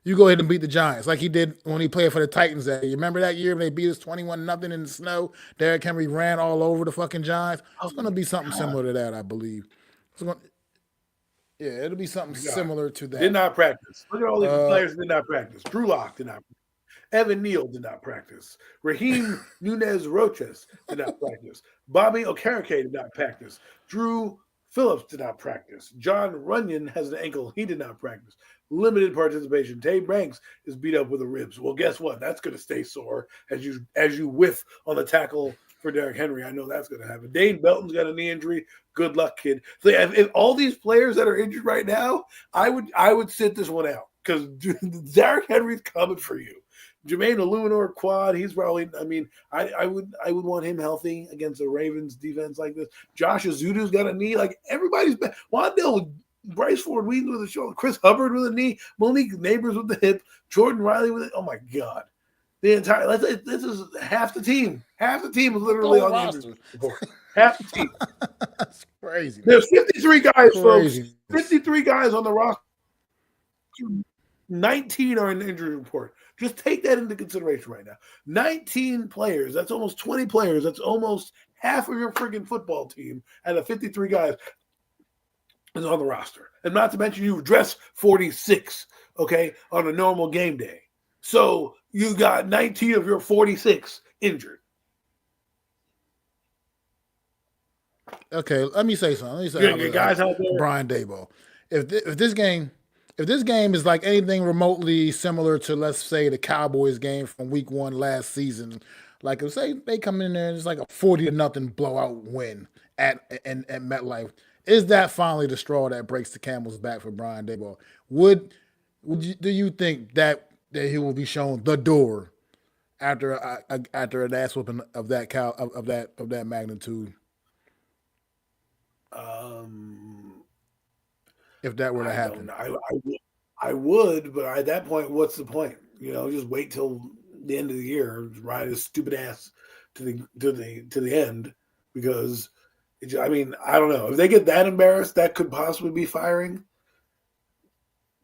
You go ahead and beat the Giants like he did when he played for the Titans that year. You remember that year when they beat us 21-0 in the snow? Derrick Henry ran all over the fucking Giants. Oh It's going my to be something god! similar to that, I believe. It's going, yeah, it'll be Oh something my god! similar to Did that. not practice. Look at all these Uh, players that did not practice. Drew Lock did not. Evan Neal did not practice. Raheem Nunez Roches did not practice. Bobby Okereke did not practice. Drew Phillips did not practice. John Runyon has an ankle. He did not practice. Limited participation. Tay Banks is beat up with the ribs. Well, guess what? That's going to stay sore as you whiff on the tackle for Derrick Henry. I know that's going to happen. Dane Belton's got a knee injury. Good luck, kid. So if all these players that are injured right now, I would sit this one out because Derrick Henry's coming for you. Jermaine Illuminor quad. He's probably. I mean, I would want him healthy against a Ravens defense like this. Josh Azudu's got a knee. Like everybody's been. Wandale, Bryce Ford Wheaton with a shoulder. Chris Hubbard with a knee. Monique Neighbors with the hip. Jordan Riley with it. Oh my god. The entire. This is half the team. Half the team is the literally whole on the injury roster. report. Half the team. That's crazy. There's 53 guys, folks. Crazy. 53 guys on the roster. 19 are in the injury report. Just take that into consideration right now. 19 players. That's almost 20 players. That's almost half of your freaking football team out of 53 guys is on the roster. And not to mention you dress 46, okay, on a normal game day. So you got 19 of your 46 injured. Okay, let me say something. Let me say You got guys out there. Brian Daboll. If this game is like anything remotely similar to, let's say, the Cowboys game from Week 1 last season, like if say they come in there and it's like a 40-0 blowout win at MetLife, is that finally the straw that breaks the camel's back for Brian Daboll? Do you think that he will be shown the door after an ass whooping of that magnitude? If that were to I don't happen. know. I would, but at that point, what's the point? Just wait till the end of the year, ride his stupid ass to the end, because I mean, I don't know if they get that embarrassed, that could possibly be firing.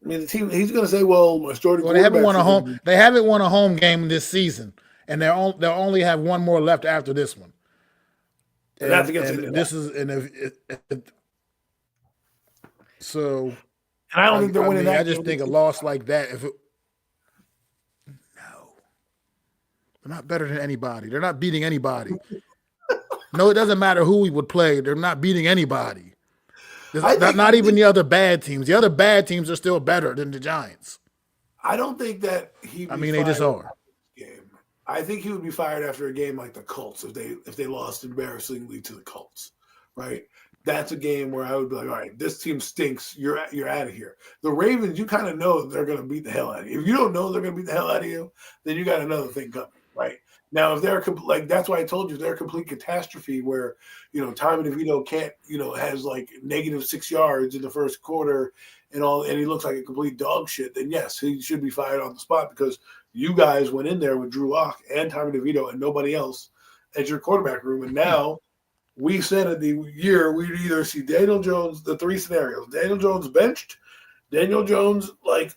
I mean, the team he's going to say, "Well, my starting Well, they haven't won a home. quarterback." They haven't won a home game this season, and they'll only have one more left after this one. And that's against and this is so. And I don't think they're winning that. I just think a loss like that, no, they're not better than anybody. They're not beating anybody. No, it doesn't matter who we would play. They're not beating anybody. Not even the other bad teams. The other bad teams are still better than the Giants. I don't think that he. I mean, they just are. Game. I think he would be fired after a game like the Colts if they lost embarrassingly to the Colts, right? That's a game where I would be like, all right, this team stinks. You're out of here. The Ravens, you kind of know they're going to beat the hell out of you. If you don't know they're going to beat the hell out of you, then you got another thing coming, right? Now, if they're like, that's why I told you they're a complete catastrophe where, Tommy DeVito can't, has like -6 yards in the first quarter and he looks like a complete dog shit, then yes, he should be fired on the spot because you guys went in there with Drew Lock and Tommy DeVito and nobody else as your quarterback room. And now we said in the year we'd either see Daniel Jones, the three scenarios, Daniel Jones benched, Daniel Jones like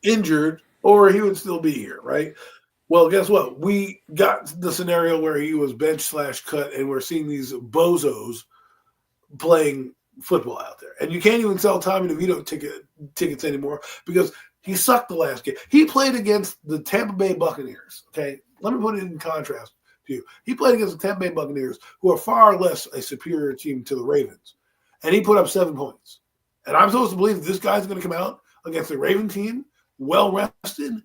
injured, or he would still be here, right? Well, guess what? We got the scenario where he was bench/cut, and we're seeing these bozos playing football out there. And you can't even sell Tommy DeVito tickets anymore because he sucked the last game. He played against the Tampa Bay Buccaneers, okay? Let me put it in contrast to you. He played against the Tampa Bay Buccaneers, who are far less a superior team to the Ravens, and he put up 7 points. And I'm supposed to believe this guy's going to come out against the Raven team, well-rested,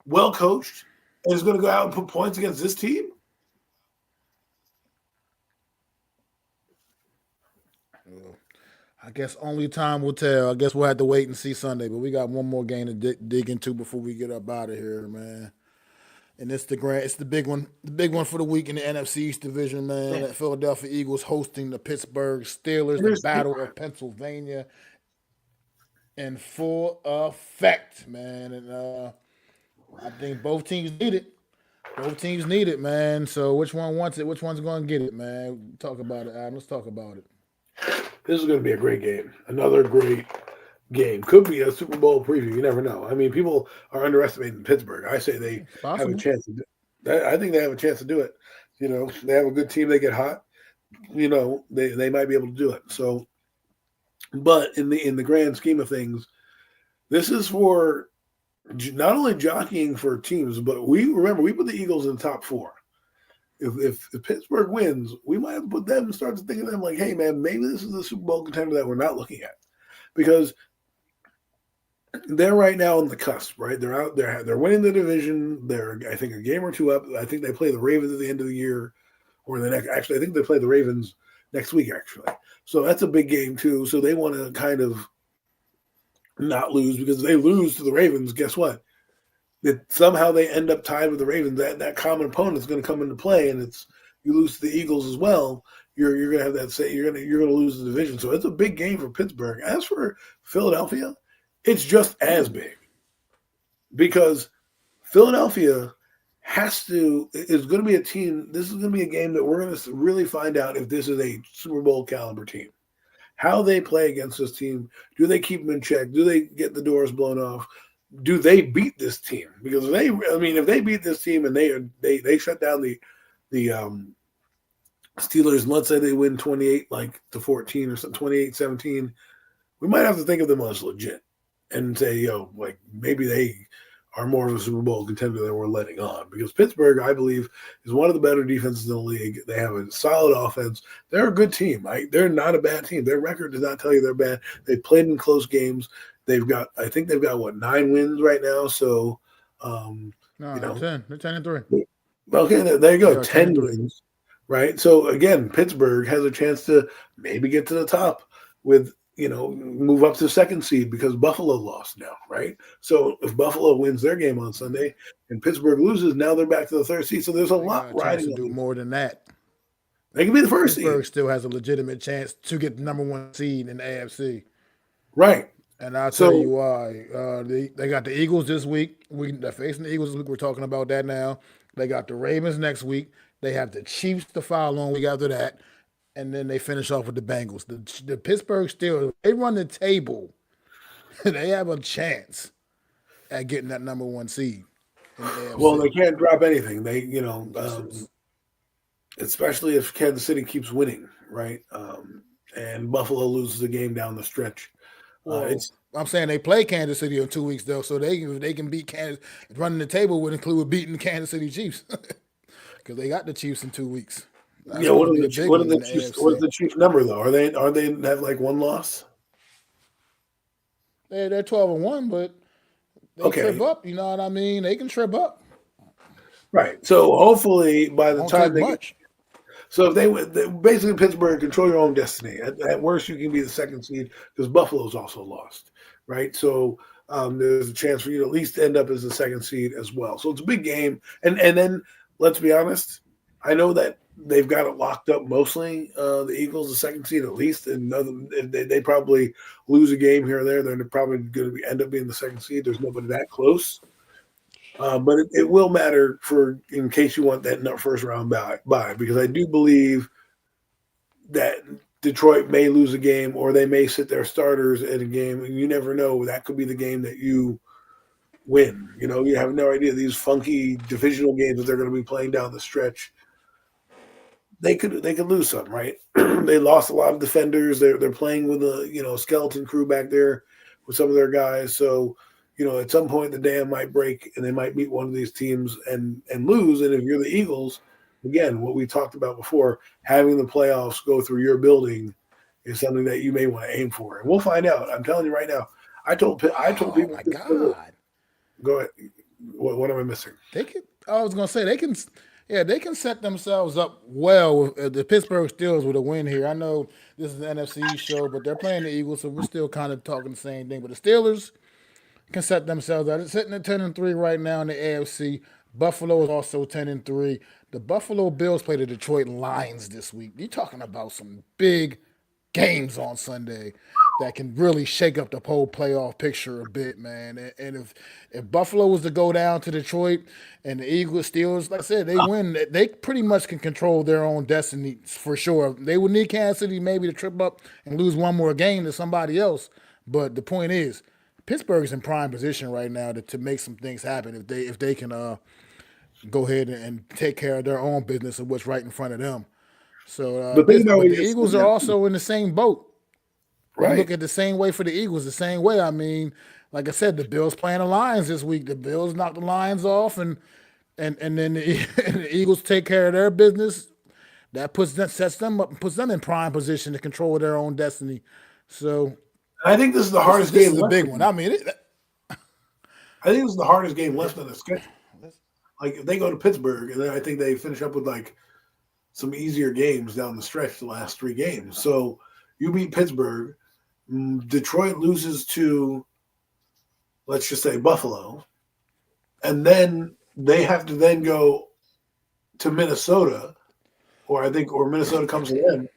well-coached, and is going to go out and put points against this team? I guess only time will tell. I guess we'll have to wait and see Sunday. But we got one more game to dig into before we get up out of here, man. And it's the big one for the week in the NFC East division, man. That Philadelphia Eagles hosting the Pittsburgh Steelers, the Battle of Pennsylvania, in full effect, man. And I think both teams need it. Both teams need it, man. So which one wants it? Which one's going to get it, man? Talk about it, Adam. Let's talk about it. This is going to be a great game. Another great game. Could be a Super Bowl preview. You never know. I mean, people are underestimating Pittsburgh. I say they It's have a possible. chance to do I think they have a chance to do it. They have a good team. They get hot. They might be able to do it. So, but in the grand scheme of things, this is for not only jockeying for teams, but we put the Eagles in the top four. If Pittsburgh wins, we might have to put them and start to think of them like, hey man, maybe this is the Super Bowl contender that we're not looking at because they're right now on the cusp, right? They're out there, they're winning the division. They're I think a game or two up. I think they play the Ravens at the end of the year or the next. Actually, I think they play the Ravens next week. Actually, so that's a big game too. So they want to kind of not lose because if they lose to the Ravens, guess what? That somehow they end up tied with the Ravens. That common opponent is going to come into play, and it's you lose to the Eagles as well. You're going to have that say you're going to lose the division. So it's a big game for Pittsburgh. As for Philadelphia, it's just as big because Philadelphia is going to be a team. This is going to be a game that we're going to really find out if this is a Super Bowl caliber team. How they play against this team. Do they keep them in check? Do they get the doors blown off? Do they beat this team? Because if they beat this team and they shut down the Steelers, and let's say they win 28-14 or something, 28-17, we might have to think of them as legit and say, maybe they are more of a Super Bowl contender than we're letting on. Because Pittsburgh, I believe, is one of the better defenses in the league. They have a solid offense. They're a good team. They're not a bad team. Their record does not tell you they're bad. They played in close games. I think they've got 9 wins right now. So, No, they're 10. They're 10-3. Okay, there you They go. are 10 10-3. wins, right? So again, Pittsburgh has a chance to maybe get to the top with move up to second seed because Buffalo lost now, right? So if Buffalo wins their game on Sunday and Pittsburgh loses, now they're back to the third seed. So there's a They got lot a chance riding to on do it. more than that. They can be the first seed, Pittsburgh still has a legitimate chance to get the number one seed in the AFC. right? And I'll tell you So why. They got the Eagles this week. They're facing the Eagles this week. We're talking about that now. They got the Ravens next week. They have the Chiefs the following week after that. And then they finish off with the Bengals. The Pittsburgh Steelers, they run the table. They have a chance at getting that number one seed in the well, AFC. they can't drop anything. They This is especially if Kansas City keeps winning, right? And Buffalo loses a game down the stretch. well. It's I'm saying they play Kansas City in 2 weeks though, so they can beat Kansas. Running the table would include beating the Kansas City Chiefs because they got the Chiefs in 2 weeks. That's going What to are be the a big what are one the in the Chiefs? What is AFC. the Chiefs number though? Are they have like one loss? They're 12-1, but they trip Okay, up. You know what I mean? They can trip up. right. So hopefully by the Won't time take they get much. so if basically Pittsburgh control your own destiny. At worst, you can be the second seed because Buffalo's also lost, right? So there's a chance for you to at least end up as the second seed as well. So it's a big game, and then let's be honest. I know that they've got it locked up mostly. The Eagles, the second seed at least, and they probably lose a game here or there. They're probably going to end up being the second seed. There's nobody that close. But it will matter for in case you want that first round bye because I do believe that Detroit may lose a game or they may sit their starters in a game, and you never know. That could be the game that you win. You have no idea these funky divisional games that they're going to be playing down the stretch. They could lose some, right? They lost a lot of defenders. They're playing with a skeleton crew back there with some of their guys. So at some point the dam might break and they might meet one of these teams and lose. And if you're the Eagles, again, what we talked about before, having the playoffs go through your building is something that you may want to aim for. And we'll find out. I'm telling you right now. I told Oh people. my God. Go ahead. What am I missing? They can. I was gonna say they can. Yeah, they can set themselves up well with the Pittsburgh Steelers with a win here. I know this is an NFC East show, but they're playing the Eagles, so we're still kind of talking the same thing. But the Steelers can set themselves out. They're sitting at 10-3 right now in the AFC. Buffalo is also 10-3. The Buffalo Bills play the Detroit Lions this week. You're talking about some big games on Sunday that can really shake up the whole playoff picture a bit, man. And if Buffalo was to go down to Detroit and the Eagles, Steelers, like I said, they win, they pretty much can control their own destiny for sure. They would need Kansas City maybe to trip up and lose one more game to somebody else. But the point is, Pittsburgh's in prime position right now to make some things happen if they can go ahead and take care of their own business and what's right in front of them. So But think about but what the you're Eagles saying are now, also in the same boat. You look right? at the same way for the Eagles, the same way. I mean, like I said, the Bills playing the Lions this week. The Bills knock the Lions off, and then and the Eagles take care of their business. That sets them up, puts them in prime position to control their own destiny. So And I think this is the this is hardest this game is a left big for one. them. I mean, I think this is the hardest game left on the schedule. Like if they go to Pittsburgh, and then I think they finish up with like some easier games down the stretch, the last three games. So you beat Pittsburgh, Detroit loses to, let's just say, Buffalo, and then they have to then go to Minnesota, or Minnesota comes to them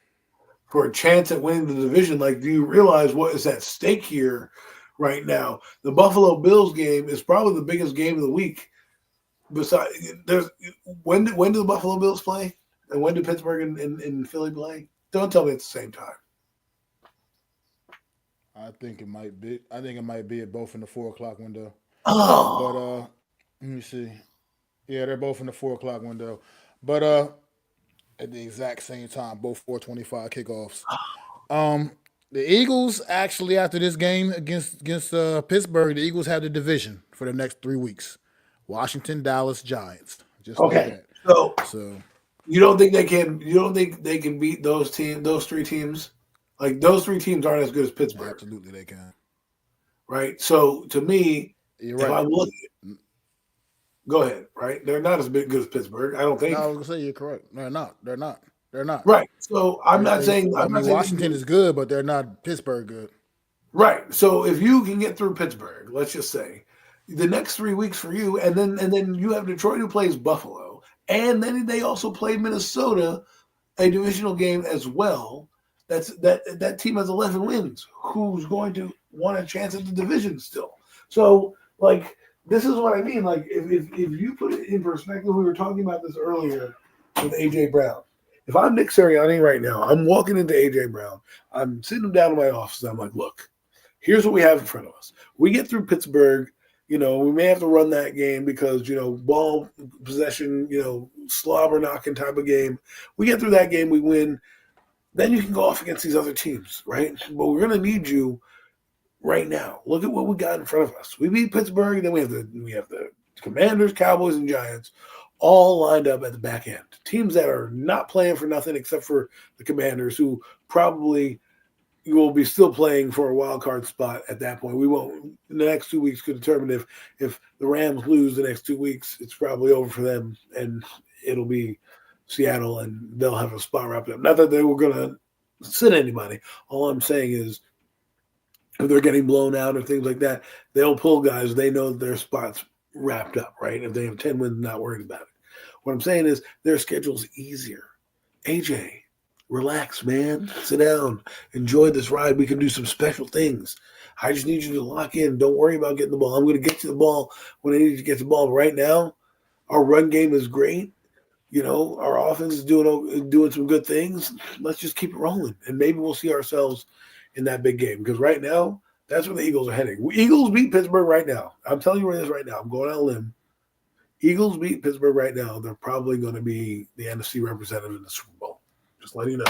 for a chance at winning the division. Like, do you realize what is at stake here right now? The Buffalo Bills game is probably the biggest game of the week. Besides, there's when do the Buffalo Bills play, and when do Pittsburgh and Philly play? Don't tell me at the same time. I think it might be. I think it might be at both in the 4 o'clock window. But Oh, let me see. Yeah, they're both in the 4 o'clock window. But at the exact same time, both 4:25 kickoffs. Um, the Eagles actually after this game against Pittsburgh, the Eagles have the division for the next 3 weeks. Washington, Dallas, Giants. Just like okay. that. So So you don't think they can? You don't think they can beat those three teams? Like those three teams aren't as good as Pittsburgh, absolutely they can. right? So to me, You're if right. I'm looking, go ahead, right? They're not as big good as Pittsburgh, I don't No, I think. was gonna say you're correct. They're not. They're not. They're not. Right. So I I'm not mean, saying they can Washington do is good, but they're not Pittsburgh good. right. So if you can get through Pittsburgh, let's just say the next 3 weeks for you, and then you have Detroit who plays Buffalo, and then they also play Minnesota, a divisional game as well. That team has 11 wins. Who's going to want a chance at the division still? So like this is what I mean. Like if you put it in perspective, we were talking about this earlier with AJ Brown. If I'm Nick Sirianni right now, I'm walking into AJ Brown. I'm sitting him down in my office. I'm like, look, here's what we have in front of us. We get through Pittsburgh. We may have to run that game because, ball possession, slobber knocking type of game. We get through that game, we win. Then you can go off against these other teams, right? But we're going to need you right now. Look at what we got in front of us. We beat Pittsburgh, then we have the Commanders, Cowboys, and Giants all lined up at the back end. Teams that are not playing for nothing except for the Commanders, who probably will be still playing for a wild card spot at that point. We won't. In the next 2 weeks could determine if the Rams lose the next 2 weeks, it's probably over for them, and it'll be Seattle, and they'll have a spot wrapped up. Not that they were going to sit anybody. All I'm saying is, if they're getting blown out or things like that, they'll pull guys. They know their spots wrapped up, right? If they have 10 wins, not worried about it. What I'm saying is their schedule's easier. AJ, relax, man. Sit down. Enjoy this ride. We can do some special things. I just need you to lock in. Don't worry about getting the ball. I'm going to get you the ball when I need you to get the ball. But right now, our run game is great. Our offense is doing some good things. Let's just keep it rolling, and maybe we'll see ourselves in that big game. Because right now, that's where the Eagles are heading. Eagles beat Pittsburgh right now. I'm telling you where it is right now. I'm going out on a limb. Eagles beat Pittsburgh right now. They're probably going to be the NFC representative in the Super Bowl. Just letting you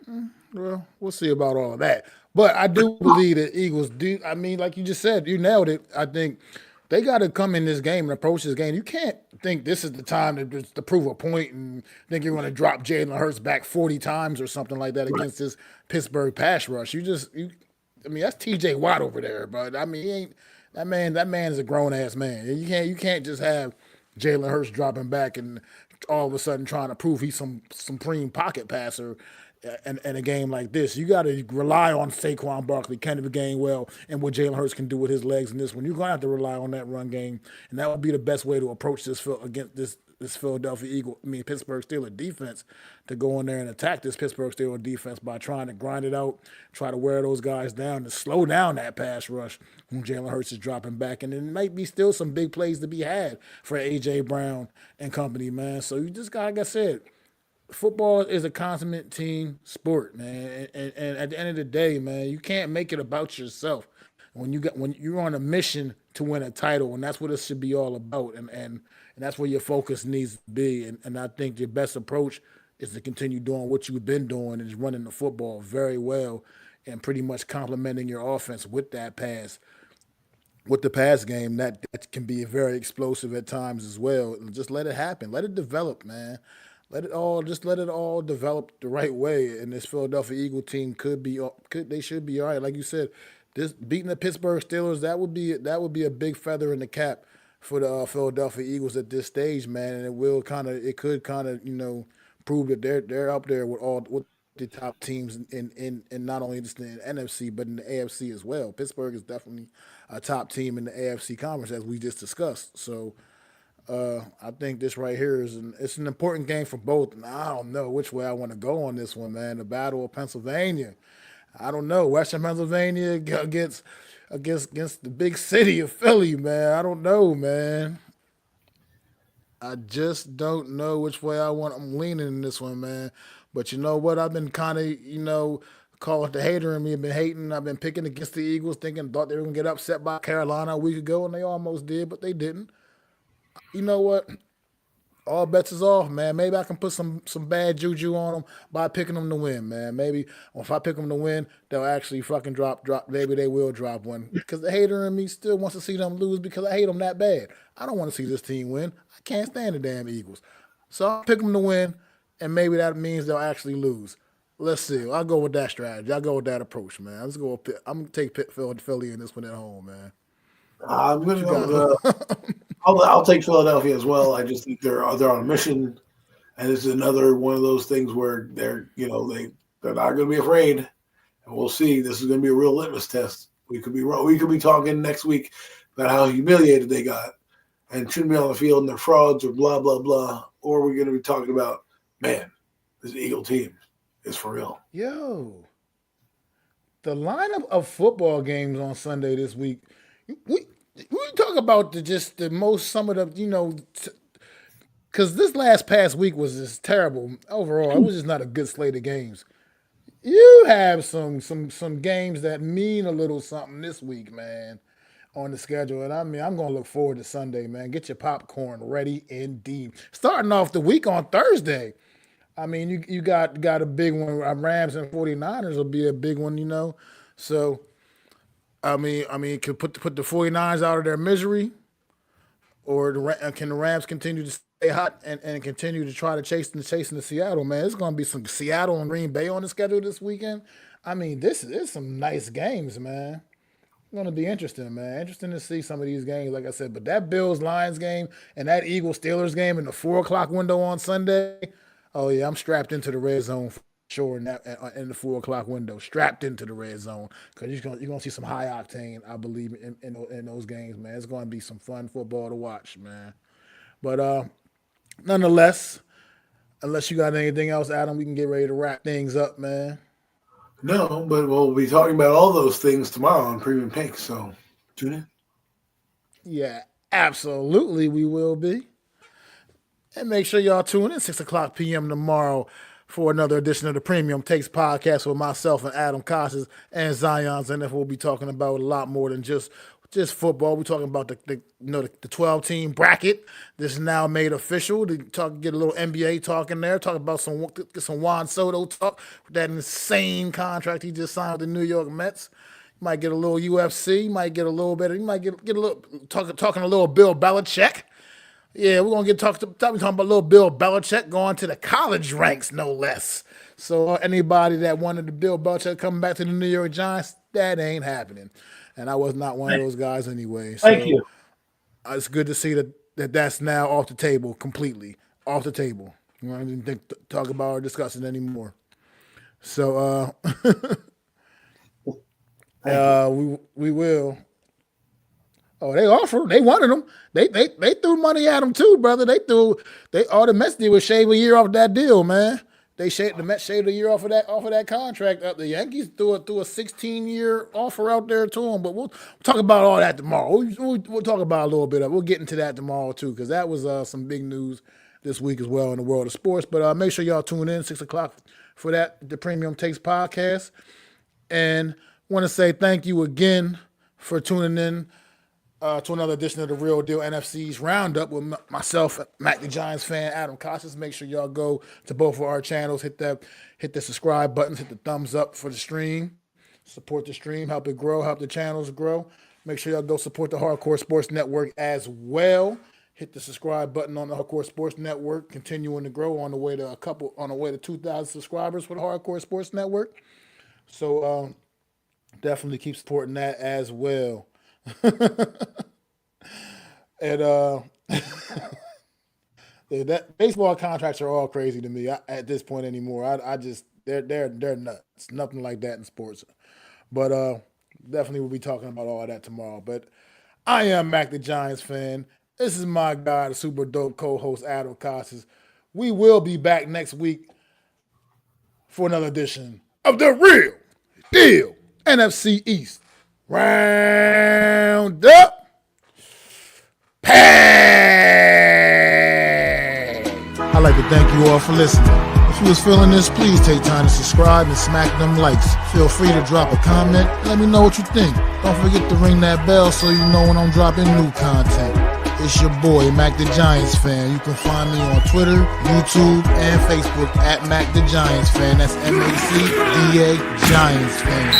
know. Well, we'll see about all of that. But I do believe that Eagles do. I mean, like you just said, you nailed it. I think they got to come in this game and approach this game. You can't think this is the time to prove a point and think you're going to drop Jalen Hurts back 40 times or something like that Right. against this Pittsburgh pass rush. I mean, that's T.J. Watt over there, but I mean, he ain't that man. That man is a grown ass man. You can't just have Jalen Hurts dropping back and all of a sudden trying to prove he's some supreme pocket passer in a game like this. You got to rely on Saquon Barkley, Kenneth Gainwell, and what Jalen Hurts can do with his legs in this one. You're going to have to rely on that run game, and that would be the best way to approach against this Philadelphia Pittsburgh Steelers defense, to go in there and attack this Pittsburgh Steelers defense by trying to grind it out, try to wear those guys down, to slow down that pass rush when Jalen Hurts is dropping back. And there might be still some big plays to be had for A.J. Brown and company, man. So you just got, like I said, football is a consummate team sport, man. And at the end of the day, man, you can't make it about yourself. When you're on a mission to win a title, and that's what it should be all about, and that's where your focus needs to be. And I think your best approach is to continue doing what you've been doing and is running the football very well, and pretty much complementing your offense with the pass game that can be very explosive at times as well. And just let it happen. Let it develop, man. Let it all develop the right way. And this Philadelphia Eagle team they should be all right. Like you said, this beating the Pittsburgh Steelers, that would be a big feather in the cap for the Philadelphia Eagles at this stage, man. And it could kind of prove that they're up there with the top teams in not only just in the NFC but in the AFC as well. Pittsburgh is definitely a top team in the AFC conference as we just discussed. So I think this right here it's an important game for both, and I don't know which way I want to go on this one, man. The Battle of Pennsylvania. I don't know. Western Pennsylvania against the big city of Philly, man. I don't know, man. I just don't know which way I want. I'm leaning in this one, man. But you know what? I've been kind of, call it the hater in me. I've been hating. I've been picking against the Eagles, thought they were gonna get upset by Carolina a week ago, and they almost did, but they didn't. You know what? All bets is off, man. Maybe I can put some bad juju on them by picking them to win, man. Maybe if I pick them to win, they'll actually fucking drop. Maybe they will drop one because the hater in me still wants to see them lose because I hate them that bad. I don't want to see this team win. I can't stand the damn Eagles, so I'll pick them to win, and maybe that means they'll actually lose. Let's see. I'll go with that strategy. I'll go with that approach, man. Let's go. I'm gonna take Philly in this one at home, man. I'm What gonna you go got? with. I'll take Philadelphia as well. I just think they're on a mission, and this is another one of those things where they're not going to be afraid, and we'll see. This is going to be a real litmus test. We could be wrong. We could be talking next week about how humiliated they got and shouldn't be on the field and they're frauds or blah blah blah, or we're going to be talking about, man, this Eagle team is for real. Yo, the lineup of football games on Sunday this week. We we talk about just the most some of the because this last past week was just terrible overall. It was just not a good slate of games. You have some games that mean a little something this week, man, on the schedule. And I mean, I'm gonna look forward to Sunday, man. Get your popcorn ready indeed. Starting off the week on Thursday. I mean, you got a big one. Rams and 49ers will be a big one. So I mean, could put the 49ers out of their misery, or can the Rams continue to stay hot and continue to try to chasing the Seattle, man? It's going to be some Seattle and Green Bay on the schedule this weekend. I mean, this is some nice games, man. It's going to be interesting, man. Interesting to see some of these games, like I said. But that Bills Lions game and that Eagles Steelers game in the 4 o'clock window on Sunday. Oh yeah, I'm strapped into the red zone for sure in the 4 o'clock window, strapped into the red zone because you're gonna see some high octane. I believe in those games, man. It's gonna be some fun football to watch, man. But nonetheless, unless you got anything else, Adam, we can get ready to wrap things up, man. No, but we'll be talking about all those things tomorrow on Premium Pink. So tune in. Yeah, absolutely, we will be. And make sure y'all tune in 6 o'clock p.m. tomorrow for another edition of the Premium Takes podcast with myself and Adam Costas and Zion's. And if we'll be talking about a lot more than just football. We're talking about the 12 team bracket that's now made official. Get a little NBA talk in there. Talk about get some Juan Soto talk with that insane contract he just signed with the New York Mets. You might get a little UFC. You might get a little bit. You might get a little talking a little Bill Belichick. Yeah, we're gonna talking about little Bill Belichick going to the college ranks, no less. So anybody that wanted the Bill Belichick coming back to the New York Giants, that ain't happening. And I was not one of those guys anyway. Thank So you. it's good to see that's now off the table completely, off the table. I didn't talk about or discuss it anymore. So Thank you. we will. Oh, they wanted him. They threw money at him too, brother. They all the Mets did was shave a year off that deal, man. The Mets shaved a year off of that contract. The Yankees threw a 16-year offer out there to him. But we'll talk about all that tomorrow. We'll talk about a little bit of. We'll get into that tomorrow too, because that was some big news this week as well in the world of sports. But make sure y'all tune in 6 o'clock for that, the Premium Takes podcast. And want to say thank you again for tuning in to another edition of the Real Deal NFC's Roundup with myself, Mac the Giants fan, Adam Costas. Make sure y'all go to both of our channels, hit the subscribe buttons, hit the thumbs up for the stream. Support the stream, help it grow, help the channels grow. Make sure y'all go support the Hardcore Sports Network as well. Hit the subscribe button on the Hardcore Sports Network, continuing to grow on the way to 2,000 subscribers for the Hardcore Sports Network. So definitely keep supporting that as well. And that baseball contracts are all crazy to me at this point anymore. I just they're nuts. Nothing like that in sports. But definitely we'll be talking about all of that tomorrow. But I am Mac the Giants fan. This is my guy, the super dope co-host Adam Costas. We will be back next week for another edition of the Real Deal NFC East Roundup. I'd like to thank you all for listening. If you was feeling this, please take time to subscribe and smack them likes. Feel free to drop a comment. Let me know what you think. Don't forget to ring that bell so you know when I'm dropping new content. It's your boy, Mac the Giants fan. You can find me on Twitter, YouTube, and Facebook at Mac the Giants fan. That's MACDA Giants fan.